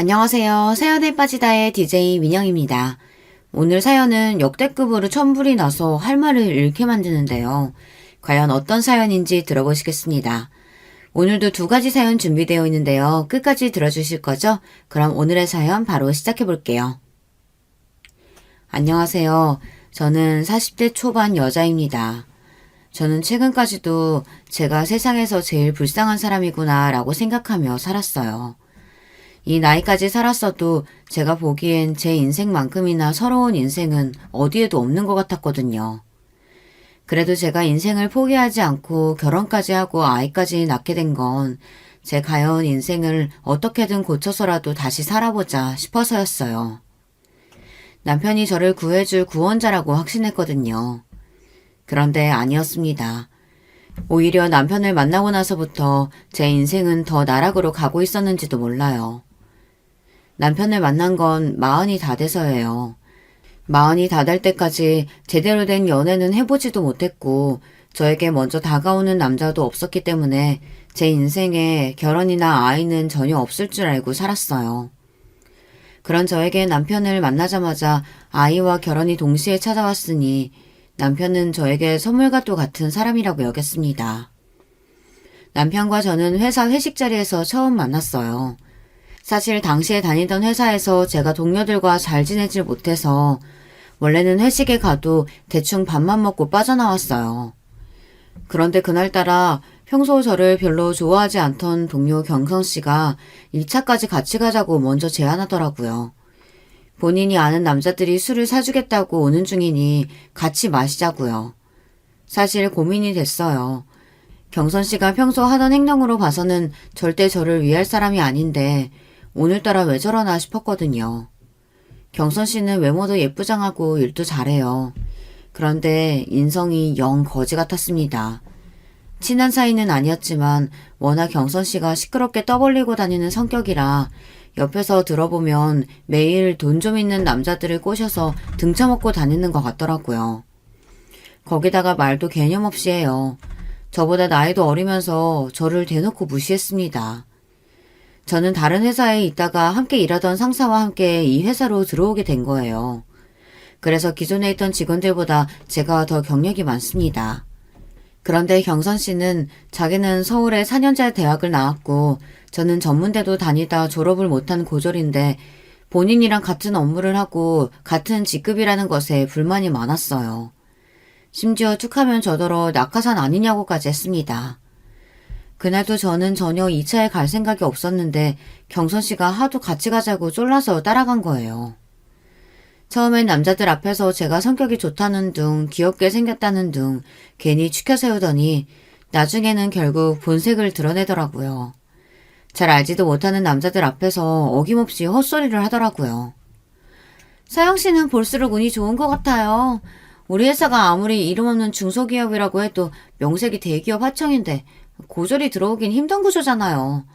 안녕하세요. 사연에 빠지다의 DJ 민영입니다. 오늘 사연은 역대급으로 천불이 나서 할 말을 잃게 만드는데요. 과연 어떤 사연인지 들어보시겠습니다. 오늘도 두 가지 사연 준비되어 있는데요. 끝까지 들어주실 거죠? 그럼 오늘의 사연 바로 시작해 볼게요. 안녕하세요. 저는 40대 초반 여자입니다. 저는 최근까지도 제가 세상에서 제일 불쌍한 사람이구나 라고 생각하며 살았어요. 이 나이까지 살았어도 제가 보기엔 제 인생만큼이나 서러운 인생은 어디에도 없는 것 같았거든요. 그래도 제가 인생을 포기하지 않고 결혼까지 하고 아이까지 낳게 된 건 제 가여운 인생을 어떻게든 고쳐서라도 다시 살아보자 싶어서였어요. 남편이 저를 구해줄 구원자라고 확신했거든요. 그런데 아니었습니다. 오히려 남편을 만나고 나서부터 제 인생은 더 나락으로 가고 있었는지도 몰라요. 남편을 만난 건 40이 다 돼서예요. 40이 다 될 때까지 제대로 된 연애는 해보지도 못했고 저에게 먼저 다가오는 남자도 없었기 때문에 제 인생에 결혼이나 아이는 전혀 없을 줄 알고 살았어요. 그런 저에게 남편을 만나자마자 아이와 결혼이 동시에 찾아왔으니 남편은 저에게 선물과도 같은 사람이라고 여겼습니다. 남편과 저는 회사 회식 자리에서 처음 만났어요. 사실 당시에 다니던 회사에서 제가 동료들과 잘 지내질 못해서 원래는 회식에 가도 대충 밥만 먹고 빠져나왔어요. 그런데 그날따라 평소 저를 별로 좋아하지 않던 동료 경선 씨가 1차까지 같이 가자고 먼저 제안하더라고요. 본인이 아는 남자들이 술을 사주겠다고 오는 중이니 같이 마시자고요. 사실 고민이 됐어요. 경선 씨가 평소 하던 행동으로 봐서는 절대 저를 위할 사람이 아닌데 오늘따라 왜 저러나 싶었거든요. 경선 씨는 외모도 예쁘장하고 일도 잘해요. 그런데 인성이 영 거지 같았습니다. 친한 사이는 아니었지만 워낙 경선 씨가 시끄럽게 떠벌리고 다니는 성격이라 옆에서 들어보면 매일 돈 좀 있는 남자들을 꼬셔서 등쳐먹고 다니는 것 같더라고요. 거기다가 말도 개념 없이 해요. 저보다 나이도 어리면서 저를 대놓고 무시했습니다. 저는 다른 회사에 있다가 함께 일하던 상사와 함께 이 회사로 들어오게 된 거예요. 그래서 기존에 있던 직원들보다 제가 더 경력이 많습니다. 그런데 경선 씨는 자기는 서울에 4년제 대학을 나왔고 저는 전문대도 다니다 졸업을 못한 고졸인데 본인이랑 같은 업무를 하고 같은 직급이라는 것에 불만이 많았어요. 심지어 툭하면 저더러 낙하산 아니냐고까지 했습니다. 그날도 저는 전혀 2차에 갈 생각이 없었는데 경선 씨가 하도 같이 가자고 쫄라서 따라간 거예요. 처음엔 남자들 앞에서 제가 성격이 좋다는 둥, 귀엽게 생겼다는 둥 괜히 추켜 세우더니 나중에는 결국 본색을 드러내더라고요. 잘 알지도 못하는 남자들 앞에서 어김없이 헛소리를 하더라고요. 사영 씨는 볼수록 운이 좋은 것 같아요. 우리 회사가 아무리 이름 없는 중소기업이라고 해도 명색이 대기업 하청인데 고졸이 들어오긴 힘든 구조잖아요.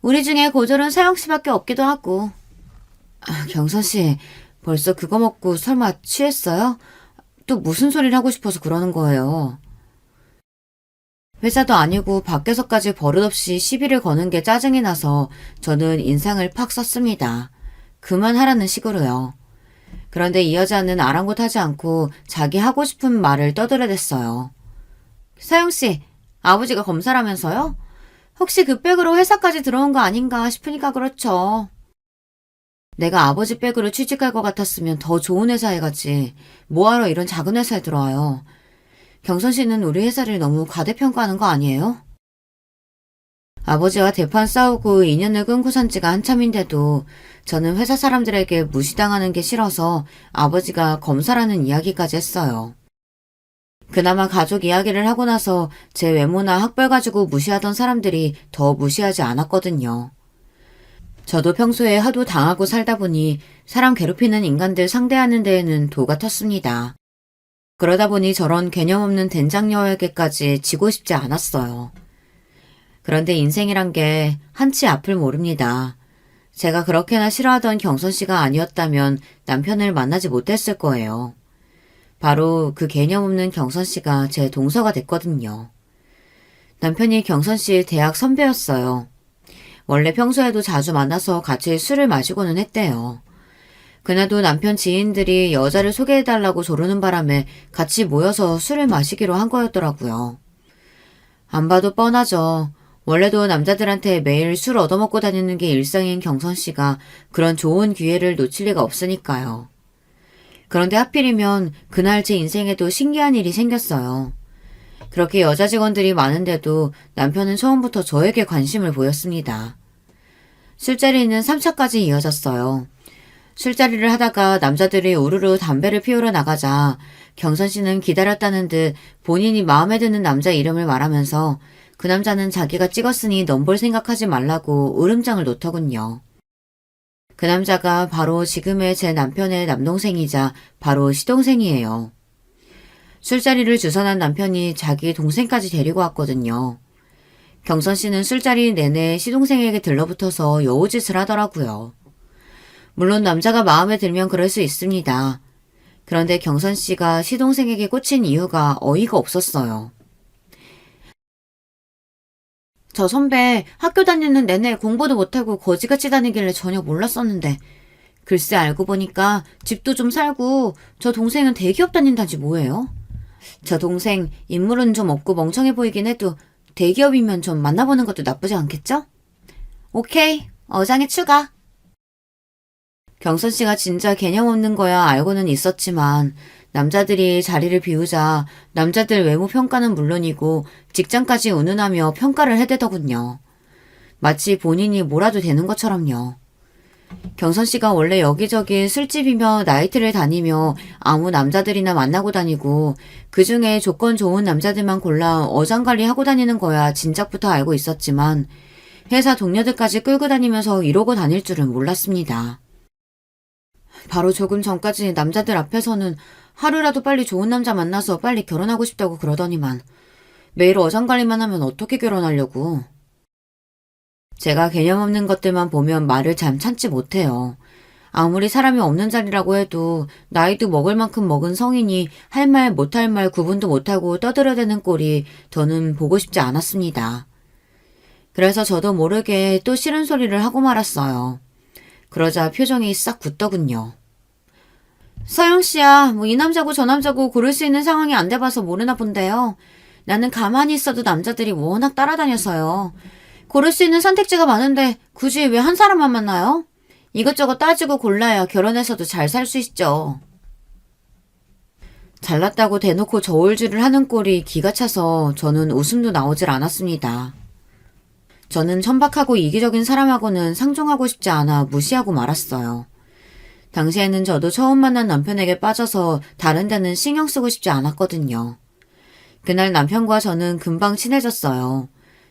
우리 중에 고졸은 사영 씨밖에 없기도 하고. 경선 씨, 벌써 그거 먹고 설마 취했어요? 또 무슨 소리를 하고 싶어서 그러는 거예요. 회사도 아니고 밖에서까지 버릇없이 시비를 거는 게 짜증이 나서 저는 인상을 팍 썼습니다. 그만하라는 식으로요. 그런데 이 여자는 아랑곳하지 않고 자기 하고 싶은 말을 떠들어댔어요. 사영씨, 아버지가 검사라면서요? 혹시 그 백으로 회사까지 들어온 거 아닌가 싶으니까 그렇죠. 내가 아버지 백으로 취직할 것 같았으면 더 좋은 회사에 가지. 뭐하러 이런 작은 회사에 들어와요. 경선 씨는 우리 회사를 너무 과대평가하는 거 아니에요? 아버지와 대판 싸우고 인연을 끊고 산 지가 한참인데도 저는 회사 사람들에게 무시당하는 게 싫어서 아버지가 검사라는 이야기까지 했어요. 그나마 가족 이야기를 하고 나서 제 외모나 학벌 가지고 무시하던 사람들이 더 무시하지 않았거든요. 저도 평소에 하도 당하고 살다 보니 사람 괴롭히는 인간들 상대하는 데에는 도가 텄습니다. 그러다 보니 저런 개념 없는 된장녀에게까지 지고 싶지 않았어요. 그런데 인생이란 게 한치 앞을 모릅니다. 제가 그렇게나 싫어하던 경선 씨가 아니었다면 남편을 만나지 못했을 거예요. 바로 그 개념 없는 경선 씨가 제 동서가 됐거든요. 남편이 경선 씨의 대학 선배였어요. 원래 평소에도 자주 만나서 같이 술을 마시고는 했대요. 그날도 남편 지인들이 여자를 소개해달라고 조르는 바람에 같이 모여서 술을 마시기로 한 거였더라고요. 안 봐도 뻔하죠. 원래도 남자들한테 매일 술 얻어먹고 다니는 게 일상인 경선 씨가 그런 좋은 기회를 놓칠 리가 없으니까요. 그런데 하필이면 그날 제 인생에도 신기한 일이 생겼어요. 그렇게 여자 직원들이 많은데도 남편은 처음부터 저에게 관심을 보였습니다. 술자리는 3차까지 이어졌어요. 술자리를 하다가 남자들이 우르르 담배를 피우러 나가자 경선 씨는 기다렸다는 듯 본인이 마음에 드는 남자 이름을 말하면서 그 남자는 자기가 찍었으니 넘볼 생각하지 말라고 으름장을 놓더군요. 그 남자가 바로 지금의 제 남편의 남동생이자 바로 시동생이에요. 술자리를 주선한 남편이 자기 동생까지 데리고 왔거든요. 경선 씨는 술자리 내내 시동생에게 들러붙어서 여우짓을 하더라고요. 물론 남자가 마음에 들면 그럴 수 있습니다. 그런데 경선 씨가 시동생에게 꽂힌 이유가 어이가 없었어요. 저 선배 학교 다니는 내내 공부도 못하고 거지같이 다니길래 전혀 몰랐었는데 글쎄 알고 보니까 집도 좀 살고 저 동생은 대기업 다닌다지 뭐예요? 저 동생 인물은 좀 없고 멍청해 보이긴 해도 대기업이면 좀 만나보는 것도 나쁘지 않겠죠? 오케이, 어장에 추가. 경선 씨가 진짜 개념 없는 거야 알고는 있었지만 남자들이 자리를 비우자 남자들 외모 평가는 물론이고 직장까지 운운하며 평가를 해대더군요. 마치 본인이 뭐라도 되는 것처럼요. 경선 씨가 원래 여기저기 술집이며 나이트를 다니며 아무 남자들이나 만나고 다니고 그중에 조건 좋은 남자들만 골라 어장관리 하고 다니는 거야 진작부터 알고 있었지만 회사 동료들까지 끌고 다니면서 이러고 다닐 줄은 몰랐습니다. 바로 조금 전까지 남자들 앞에서는 하루라도 빨리 좋은 남자 만나서 빨리 결혼하고 싶다고 그러더니만 매일 어장관리만 하면 어떻게 결혼하려고. 제가 개념 없는 것들만 보면 말을 잘 참지 못해요. 아무리 사람이 없는 자리라고 해도 나이도 먹을 만큼 먹은 성인이 할 말 못할 말 구분도 못하고 떠들어대는 꼴이 저는 보고 싶지 않았습니다. 그래서 저도 모르게 또 싫은 소리를 하고 말았어요. 그러자 표정이 싹 굳더군요. 서영씨야, 뭐 이 남자고 저 남자고 고를 수 있는 상황이 안 돼봐서 모르나 본데요. 나는 가만히 있어도 남자들이 워낙 따라다녀서요. 고를 수 있는 선택지가 많은데 굳이 왜 한 사람만 만나요? 이것저것 따지고 골라야 결혼해서도 잘 살 수 있죠. 잘났다고 대놓고 저울질을 하는 꼴이 기가 차서 저는 웃음도 나오질 않았습니다. 저는 천박하고 이기적인 사람하고는 상종하고 싶지 않아 무시하고 말았어요. 당시에는 저도 처음 만난 남편에게 빠져서 다른 데는 신경 쓰고 싶지 않았거든요. 그날 남편과 저는 금방 친해졌어요.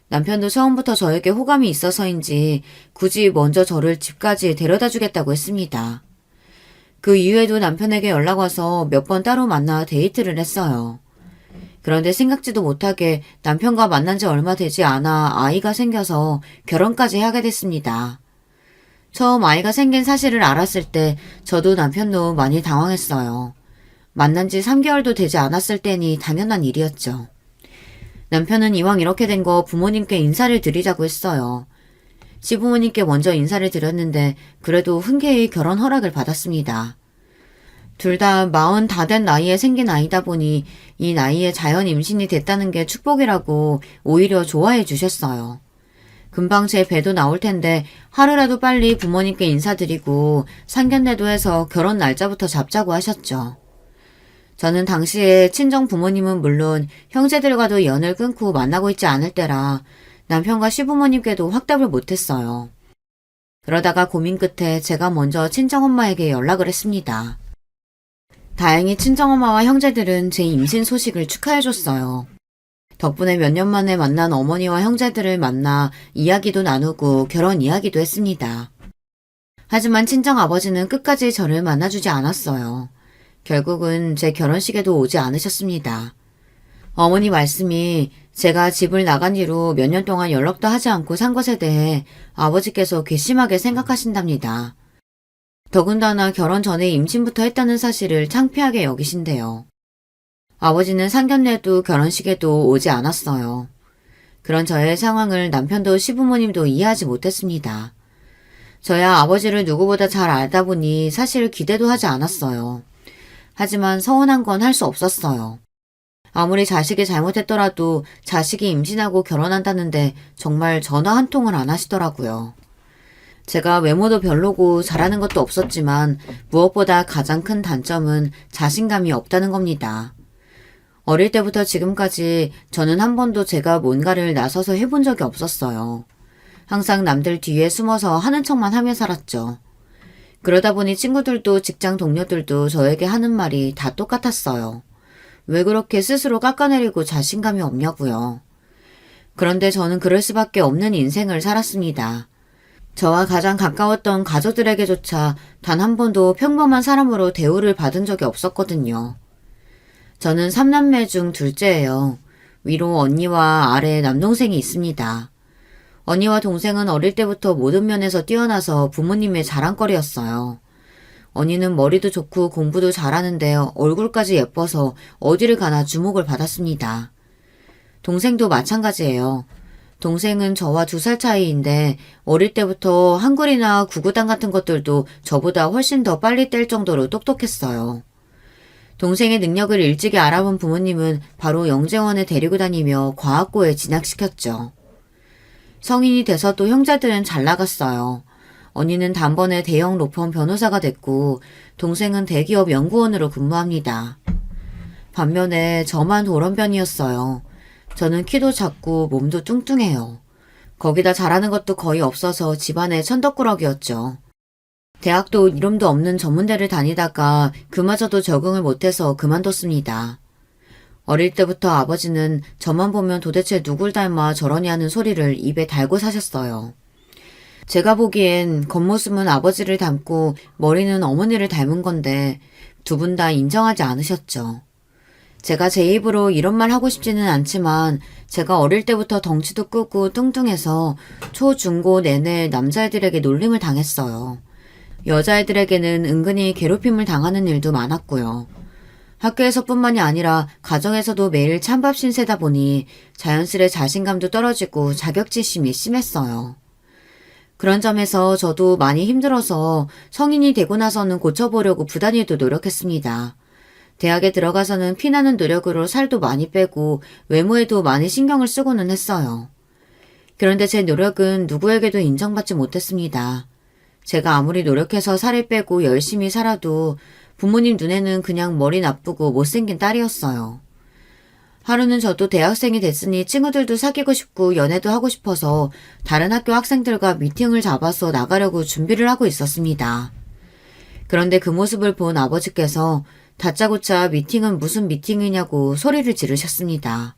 남편도 처음부터 저에게 호감이 있어서인지 굳이 먼저 저를 집까지 데려다 주겠다고 했습니다. 그 이후에도 남편에게 연락 와서 몇 번 따로 만나 데이트를 했어요. 그런데 생각지도 못하게 남편과 만난 지 얼마 되지 않아 아이가 생겨서 결혼까지 하게 됐습니다. 처음 아이가 생긴 사실을 알았을 때 저도 남편도 많이 당황했어요. 만난 지 3개월도 되지 않았을 때니 당연한 일이었죠. 남편은 이왕 이렇게 된 거 부모님께 인사를 드리자고 했어요. 시부모님께 먼저 인사를 드렸는데 그래도 흔쾌히 결혼 허락을 받았습니다. 둘 다 40 다 된 나이에 생긴 아이다 보니 이 나이에 자연 임신이 됐다는 게 축복이라고 오히려 좋아해 주셨어요. 금방 제 배도 나올 텐데 하루라도 빨리 부모님께 인사드리고 상견례도 해서 결혼 날짜부터 잡자고 하셨죠. 저는 당시에 친정 부모님은 물론 형제들과도 연을 끊고 만나고 있지 않을 때라 남편과 시부모님께도 확답을 못했어요. 그러다가 고민 끝에 제가 먼저 친정엄마에게 연락을 했습니다. 다행히 친정엄마와 형제들은 제 임신 소식을 축하해줬어요. 덕분에 몇 년 만에 만난 어머니와 형제들을 만나 이야기도 나누고 결혼 이야기도 했습니다. 하지만 친정아버지는 끝까지 저를 만나주지 않았어요. 결국은 제 결혼식에도 오지 않으셨습니다. 어머니 말씀이 제가 집을 나간 뒤로 몇 년 동안 연락도 하지 않고 산 것에 대해 아버지께서 괘씸하게 생각하신답니다. 더군다나 결혼 전에 임신부터 했다는 사실을 창피하게 여기신대요. 아버지는 상견례도 결혼식에도 오지 않았어요. 그런 저의 상황을 남편도 시부모님도 이해하지 못했습니다. 저야 아버지를 누구보다 잘 알다 보니 사실 기대도 하지 않았어요. 하지만 서운한 건 할 수 없었어요. 아무리 자식이 잘못했더라도 자식이 임신하고 결혼한다는데 정말 전화 한 통을 안 하시더라고요. 제가 외모도 별로고 잘하는 것도 없었지만 무엇보다 가장 큰 단점은 자신감이 없다는 겁니다. 어릴 때부터 지금까지 저는 한 번도 제가 뭔가를 나서서 해본 적이 없었어요. 항상 남들 뒤에 숨어서 하는 척만 하며 살았죠. 그러다 보니 친구들도 직장 동료들도 저에게 하는 말이 다 똑같았어요. 왜 그렇게 스스로 깎아내리고 자신감이 없냐고요. 그런데 저는 그럴 수밖에 없는 인생을 살았습니다. 저와 가장 가까웠던 가족들에게조차 단 한 번도 평범한 사람으로 대우를 받은 적이 없었거든요. 저는 3남매 중 둘째예요. 위로 언니와 아래 남동생이 있습니다. 언니와 동생은 어릴 때부터 모든 면에서 뛰어나서 부모님의 자랑거리였어요. 언니는 머리도 좋고 공부도 잘하는데 얼굴까지 예뻐서 어디를 가나 주목을 받았습니다. 동생도 마찬가지예요. 동생은 저와 2살 차이인데 어릴 때부터 한글이나 구구단 같은 것들도 저보다 훨씬 더 빨리 뗄 정도로 똑똑했어요. 동생의 능력을 일찍이 알아본 부모님은 바로 영재원에 데리고 다니며 과학고에 진학시켰죠. 성인이 돼서도 형제들은 잘 나갔어요. 언니는 단번에 대형 로펌 변호사가 됐고 동생은 대기업 연구원으로 근무합니다. 반면에 저만 돌연변이었어요. 저는 키도 작고 몸도 뚱뚱해요. 거기다 잘하는 것도 거의 없어서 집안의 천덕꾸러기였죠. 대학도 이름도 없는 전문대를 다니다가 그마저도 적응을 못해서 그만뒀습니다. 어릴 때부터 아버지는 저만 보면 도대체 누굴 닮아 저러냐 하는 소리를 입에 달고 사셨어요. 제가 보기엔 겉모습은 아버지를 닮고 머리는 어머니를 닮은 건데 두 분 다 인정하지 않으셨죠. 제가 제 입으로 이런 말 하고 싶지는 않지만 제가 어릴 때부터 덩치도 크고 뚱뚱해서 초, 중, 고 내내 남자애들에게 놀림을 당했어요. 여자애들에게는 은근히 괴롭힘을 당하는 일도 많았고요. 학교에서뿐만이 아니라 가정에서도 매일 찬밥 신세다 보니 자연스레 자신감도 떨어지고 자격지심이 심했어요. 그런 점에서 저도 많이 힘들어서 성인이 되고 나서는 고쳐보려고 부단히도 노력했습니다. 대학에 들어가서는 피나는 노력으로 살도 많이 빼고 외모에도 많이 신경을 쓰고는 했어요. 그런데 제 노력은 누구에게도 인정받지 못했습니다. 제가 아무리 노력해서 살을 빼고 열심히 살아도 부모님 눈에는 그냥 머리 나쁘고 못생긴 딸이었어요. 하루는 저도 대학생이 됐으니 친구들도 사귀고 싶고 연애도 하고 싶어서 다른 학교 학생들과 미팅을 잡아서 나가려고 준비를 하고 있었습니다. 그런데 그 모습을 본 아버지께서 다짜고짜 미팅은 무슨 미팅이냐고 소리를 지르셨습니다.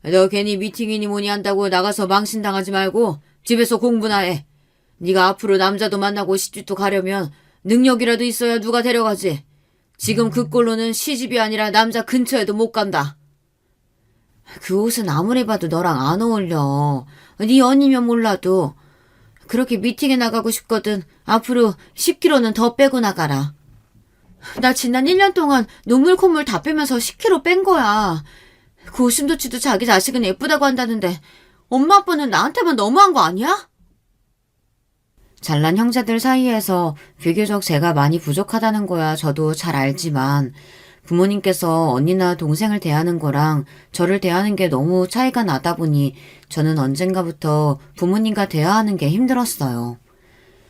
너 괜히 미팅이니 뭐니 한다고 나가서 망신당하지 말고 집에서 공부나 해. 네가 앞으로 남자도 만나고 시집도 가려면 능력이라도 있어야 누가 데려가지. 지금 그 꼴로는 시집이 아니라 남자 근처에도 못 간다. 그 옷은 아무리 봐도 너랑 안 어울려. 네 언니면 몰라도. 그렇게 미팅에 나가고 싶거든. 앞으로 10kg는 더 빼고 나가라. 나 지난 1년 동안 눈물 콧물 다 빼면서 10kg 뺀 거야. 그 오심도치도 자기 자식은 예쁘다고 한다는데 엄마 아빠는 나한테만 너무한 거 아니야? 잘난 형제들 사이에서 비교적 제가 많이 부족하다는 거야 저도 잘 알지만 부모님께서 언니나 동생을 대하는 거랑 저를 대하는 게 너무 차이가 나다 보니 저는 언젠가부터 부모님과 대화하는 게 힘들었어요.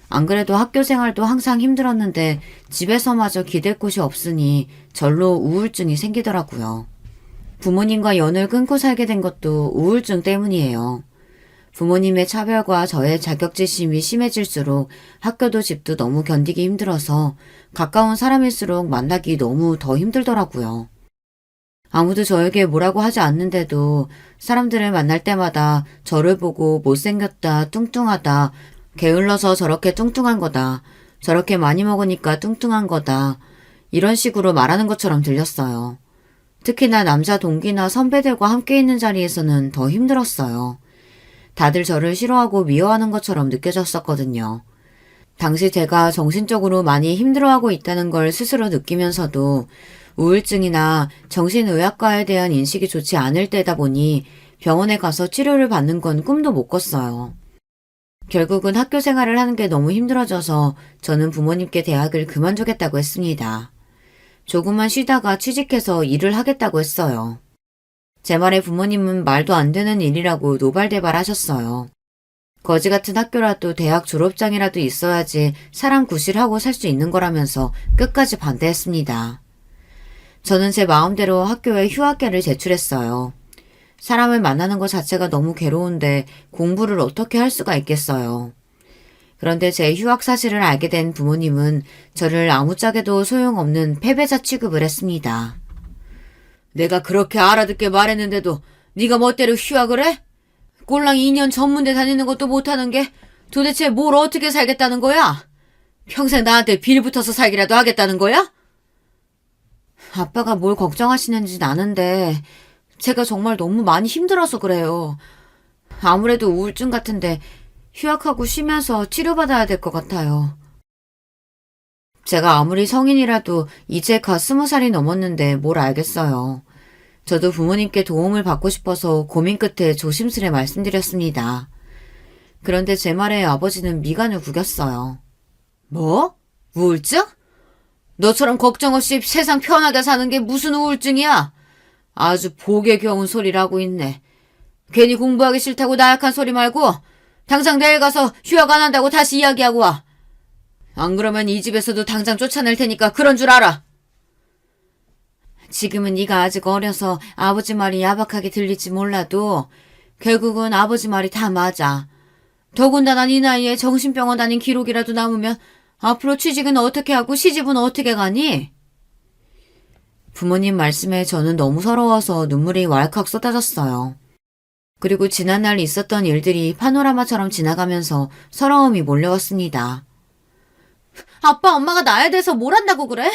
안 그래도 학교 생활도 항상 힘들었는데 집에서마저 기댈 곳이 없으니 절로 우울증이 생기더라고요. 부모님과 연을 끊고 살게 된 것도 우울증 때문이에요. 부모님의 차별과 저의 자격지심이 심해질수록 학교도 집도 너무 견디기 힘들어서 가까운 사람일수록 만나기 너무 더 힘들더라고요. 아무도 저에게 뭐라고 하지 않는데도 사람들을 만날 때마다 저를 보고 못생겼다, 뚱뚱하다, 게을러서 저렇게 뚱뚱한 거다, 저렇게 많이 먹으니까 뚱뚱한 거다, 이런 식으로 말하는 것처럼 들렸어요. 특히나 남자 동기나 선배들과 함께 있는 자리에서는 더 힘들었어요. 다들 저를 싫어하고 미워하는 것처럼 느껴졌었거든요. 당시 제가 정신적으로 많이 힘들어하고 있다는 걸 스스로 느끼면서도 우울증이나 정신의학과에 대한 인식이 좋지 않을 때다 보니 병원에 가서 치료를 받는 건 꿈도 못 꿨어요. 결국은 학교 생활을 하는 게 너무 힘들어져서 저는 부모님께 대학을 그만두겠다고 했습니다. 조금만 쉬다가 취직해서 일을 하겠다고 했어요. 제 말에 부모님은 말도 안 되는 일이라고 노발대발 하셨어요. 거지 같은 학교라도 대학 졸업장이라도 있어야지 사람 구실하고 살 수 있는 거라면서 끝까지 반대했습니다. 저는 제 마음대로 학교에 휴학계를 제출했어요. 사람을 만나는 것 자체가 너무 괴로운데 공부를 어떻게 할 수가 있겠어요. 그런데 제 휴학 사실을 알게 된 부모님은 저를 아무짝에도 소용없는 패배자 취급을 했습니다. 내가 그렇게 알아듣게 말했는데도 네가 멋대로 휴학을 해? 꼴랑 2년 전문대 다니는 것도 못하는 게 도대체 뭘 어떻게 살겠다는 거야? 평생 나한테 빌붙어서 살기라도 하겠다는 거야? 아빠가 뭘 걱정하시는지는 아는데 제가 정말 너무 많이 힘들어서 그래요. 아무래도 우울증 같은데 휴학하고 쉬면서 치료받아야 될 것 같아요. 제가 아무리 성인이라도 이제 갓 20살이 넘었는데 뭘 알겠어요. 저도 부모님께 도움을 받고 싶어서 고민 끝에 조심스레 말씀드렸습니다. 그런데 제 말에 아버지는 미간을 구겼어요. 뭐? 우울증? 너처럼 걱정 없이 세상 편하게 사는 게 무슨 우울증이야? 아주 복에 겨운 소리를 하고 있네. 괜히 공부하기 싫다고 나약한 소리 말고 당장 내일 가서 휴학 안 한다고 다시 이야기하고 와. 안 그러면 이 집에서도 당장 쫓아낼 테니까 그런 줄 알아. 지금은 네가 아직 어려서 아버지 말이 야박하게 들릴지 몰라도 결국은 아버지 말이 다 맞아. 더군다나 네 나이에 정신병원 다닌 기록이라도 남으면 앞으로 취직은 어떻게 하고 시집은 어떻게 가니? 부모님 말씀에 저는 너무 서러워서 눈물이 왈칵 쏟아졌어요. 그리고 지난날 있었던 일들이 파노라마처럼 지나가면서 서러움이 몰려왔습니다. 아빠 엄마가 나에 대해서 뭘 한다고 그래?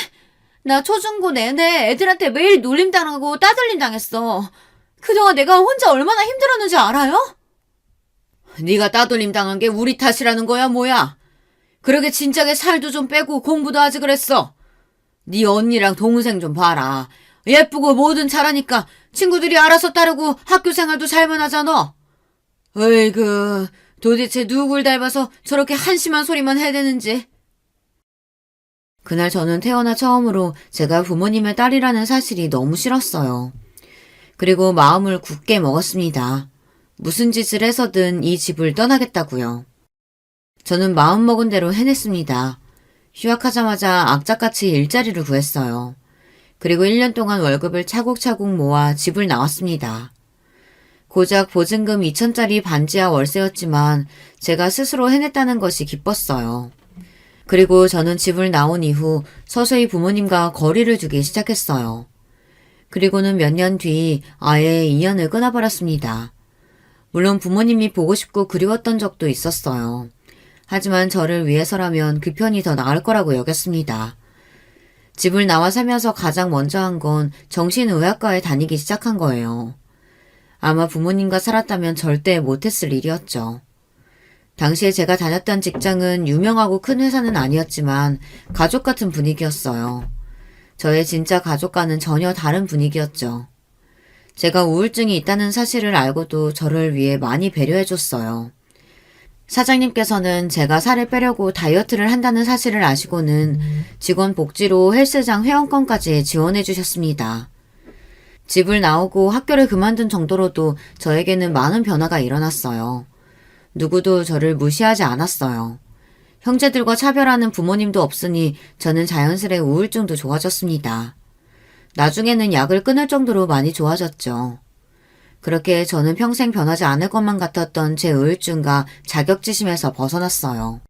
나 초중고 내내 애들한테 매일 놀림당하고 따돌림 당했어. 그동안 내가 혼자 얼마나 힘들었는지 알아요? 네가 따돌림 당한 게 우리 탓이라는 거야 뭐야? 그러게 진작에 살도 좀 빼고 공부도 하지 그랬어. 네 언니랑 동생 좀 봐라. 예쁘고 뭐든 잘하니까 친구들이 알아서 따르고 학교 생활도 잘만 하잖아. 어이구, 도대체 누굴 닮아서 저렇게 한심한 소리만 해대는지. 그날 저는 태어나 처음으로 제가 부모님의 딸이라는 사실이 너무 싫었어요. 그리고 마음을 굳게 먹었습니다. 무슨 짓을 해서든 이 집을 떠나겠다고요. 저는 마음먹은 대로 해냈습니다. 휴학하자마자 악착같이 일자리를 구했어요. 그리고 1년 동안 월급을 차곡차곡 모아 집을 나왔습니다. 고작 보증금 2천짜리 반지하 월세였지만 제가 스스로 해냈다는 것이 기뻤어요. 그리고 저는 집을 나온 이후 서서히 부모님과 거리를 두기 시작했어요. 그리고는 몇 년 뒤 아예 인연을 끊어버렸습니다. 물론 부모님이 보고 싶고 그리웠던 적도 있었어요. 하지만 저를 위해서라면 그 편이 더 나을 거라고 여겼습니다. 집을 나와 살면서 가장 먼저 한 건 정신의학과에 다니기 시작한 거예요. 아마 부모님과 살았다면 절대 못했을 일이었죠. 당시에 제가 다녔던 직장은 유명하고 큰 회사는 아니었지만 가족 같은 분위기였어요. 저의 진짜 가족과는 전혀 다른 분위기였죠. 제가 우울증이 있다는 사실을 알고도 저를 위해 많이 배려해줬어요. 사장님께서는 제가 살을 빼려고 다이어트를 한다는 사실을 아시고는 직원 복지로 헬스장 회원권까지 지원해 주셨습니다. 집을 나오고 학교를 그만둔 정도로도 저에게는 많은 변화가 일어났어요. 누구도 저를 무시하지 않았어요. 형제들과 차별하는 부모님도 없으니 저는 자연스레 우울증도 좋아졌습니다. 나중에는 약을 끊을 정도로 많이 좋아졌죠. 그렇게 저는 평생 변하지 않을 것만 같았던 제 우울증과 자격지심에서 벗어났어요.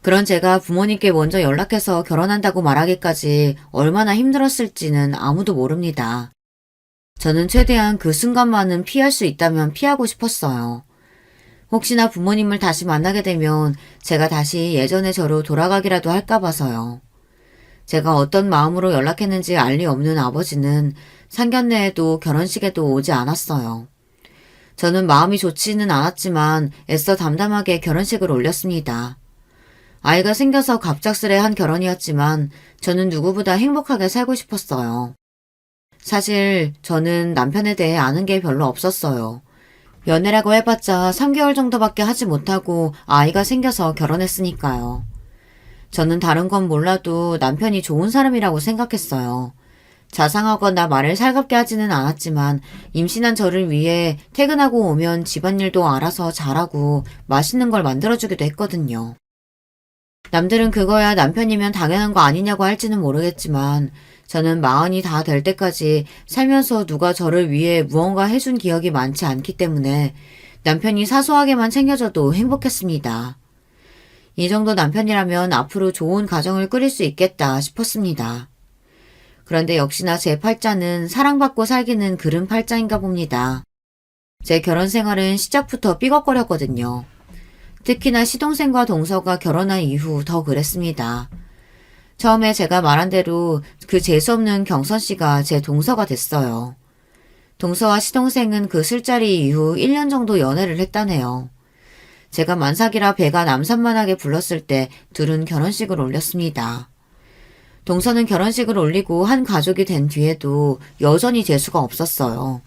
그런 제가 부모님께 먼저 연락해서 결혼한다고 말하기까지 얼마나 힘들었을지는 아무도 모릅니다. 저는 최대한 그 순간만은 피할 수 있다면 피하고 싶었어요. 혹시나 부모님을 다시 만나게 되면 제가 다시 예전의 저로 돌아가기라도 할까 봐서요. 제가 어떤 마음으로 연락했는지 알 리 없는 아버지는 상견례에도 결혼식에도 오지 않았어요. 저는 마음이 좋지는 않았지만 애써 담담하게 결혼식을 올렸습니다. 아이가 생겨서 갑작스레 한 결혼이었지만 저는 누구보다 행복하게 살고 싶었어요. 사실 저는 남편에 대해 아는 게 별로 없었어요. 연애라고 해봤자 3개월 정도밖에 하지 못하고 아이가 생겨서 결혼했으니까요. 저는 다른 건 몰라도 남편이 좋은 사람이라고 생각했어요. 자상하거나 말을 살갑게 하지는 않았지만 임신한 저를 위해 퇴근하고 오면 집안일도 알아서 잘하고 맛있는 걸 만들어주기도 했거든요. 남들은 그거야 남편이면 당연한 거 아니냐고 할지는 모르겠지만 저는 마흔이 다 될 때까지 살면서 누가 저를 위해 무언가 해준 기억이 많지 않기 때문에 남편이 사소하게만 챙겨줘도 행복했습니다. 이 정도 남편이라면 앞으로 좋은 가정을 꾸릴 수 있겠다 싶었습니다. 그런데 역시나 제 팔자는 사랑받고 살기는 그른 팔자인가 봅니다. 제 결혼 생활은 시작부터 삐걱거렸거든요. 특히나 시동생과 동서가 결혼한 이후 더 그랬습니다. 처음에 제가 말한 대로 그 재수없는 경선 씨가 제 동서가 됐어요. 동서와 시동생은 그 술자리 이후 1년 정도 연애를 했다네요. 제가 만삭이라 배가 남산만하게 불렀을 때 둘은 결혼식을 올렸습니다. 동서는 결혼식을 올리고 한 가족이 된 뒤에도 여전히 재수가 없었어요.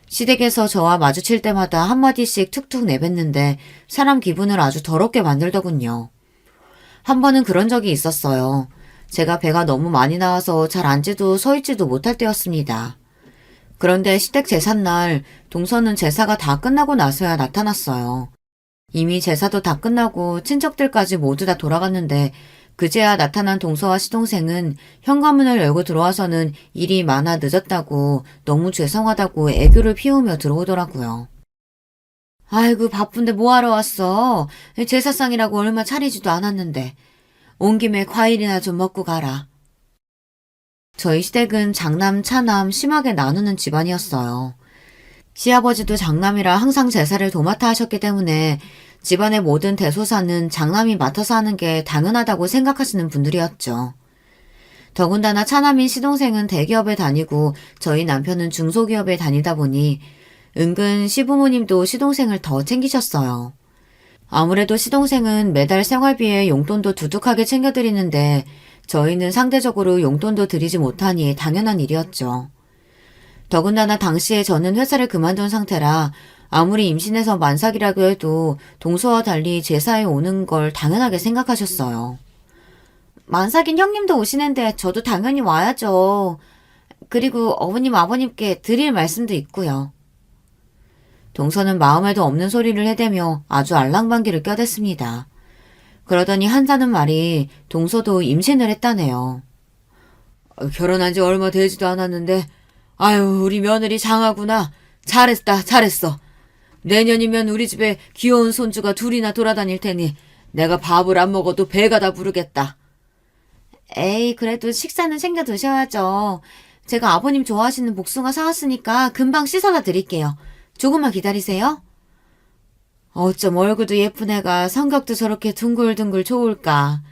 시댁에서 저와 마주칠 때마다 한마디씩 툭툭 내뱉는데 사람 기분을 아주 더럽게 만들더군요. 한 번은 그런 적이 있었어요. 제가 배가 너무 많이 나와서 잘 앉지도 서 있지도 못할 때였습니다. 그런데 시댁 제삿날 동서는 제사가 다 끝나고 나서야 나타났어요. 이미 제사도 다 끝나고 친척들까지 모두 다 돌아갔는데 그제야 나타난 동서와 시동생은 현관문을 열고 들어와서는 일이 많아 늦었다고 너무 죄송하다고 애교를 피우며 들어오더라고요. 아이고 바쁜데 뭐하러 왔어? 제사상이라고 얼마 차리지도 않았는데. 온 김에 과일이나 좀 먹고 가라. 저희 시댁은 장남, 차남 심하게 나누는 집안이었어요. 시아버지도 장남이라 항상 제사를 도맡아 하셨기 때문에 집안의 모든 대소사는 장남이 맡아서 하는 게 당연하다고 생각하시는 분들이었죠. 더군다나 차남인 시동생은 대기업에 다니고 저희 남편은 중소기업에 다니다 보니 은근 시부모님도 시동생을 더 챙기셨어요. 아무래도 시동생은 매달 생활비에 용돈도 두둑하게 챙겨드리는데 저희는 상대적으로 용돈도 드리지 못하니 당연한 일이었죠. 더군다나 당시에 저는 회사를 그만둔 상태라 아무리 임신해서 만삭이라고 해도 동서와 달리 제사에 오는 걸 당연하게 생각하셨어요. 만삭인 형님도 오시는데 저도 당연히 와야죠. 그리고 어머님 아버님께 드릴 말씀도 있고요. 동서는 마음에도 없는 소리를 해대며 아주 알랑방귀를 껴댔습니다. 그러더니 한다는 말이 동서도 임신을 했다네요. 결혼한 지 얼마 되지도 않았는데 아유 우리 며느리 장하구나. 잘했다 잘했어. 내년이면 우리 집에 귀여운 손주가 둘이나 돌아다닐 테니 내가 밥을 안 먹어도 배가 다 부르겠다. 에이 그래도 식사는 챙겨 드셔야죠. 제가 아버님 좋아하시는 복숭아 사왔으니까 금방 씻어다 드릴게요. 조금만 기다리세요. 어쩜 얼굴도 예쁜 애가 성격도 저렇게 둥글둥글 좋을까.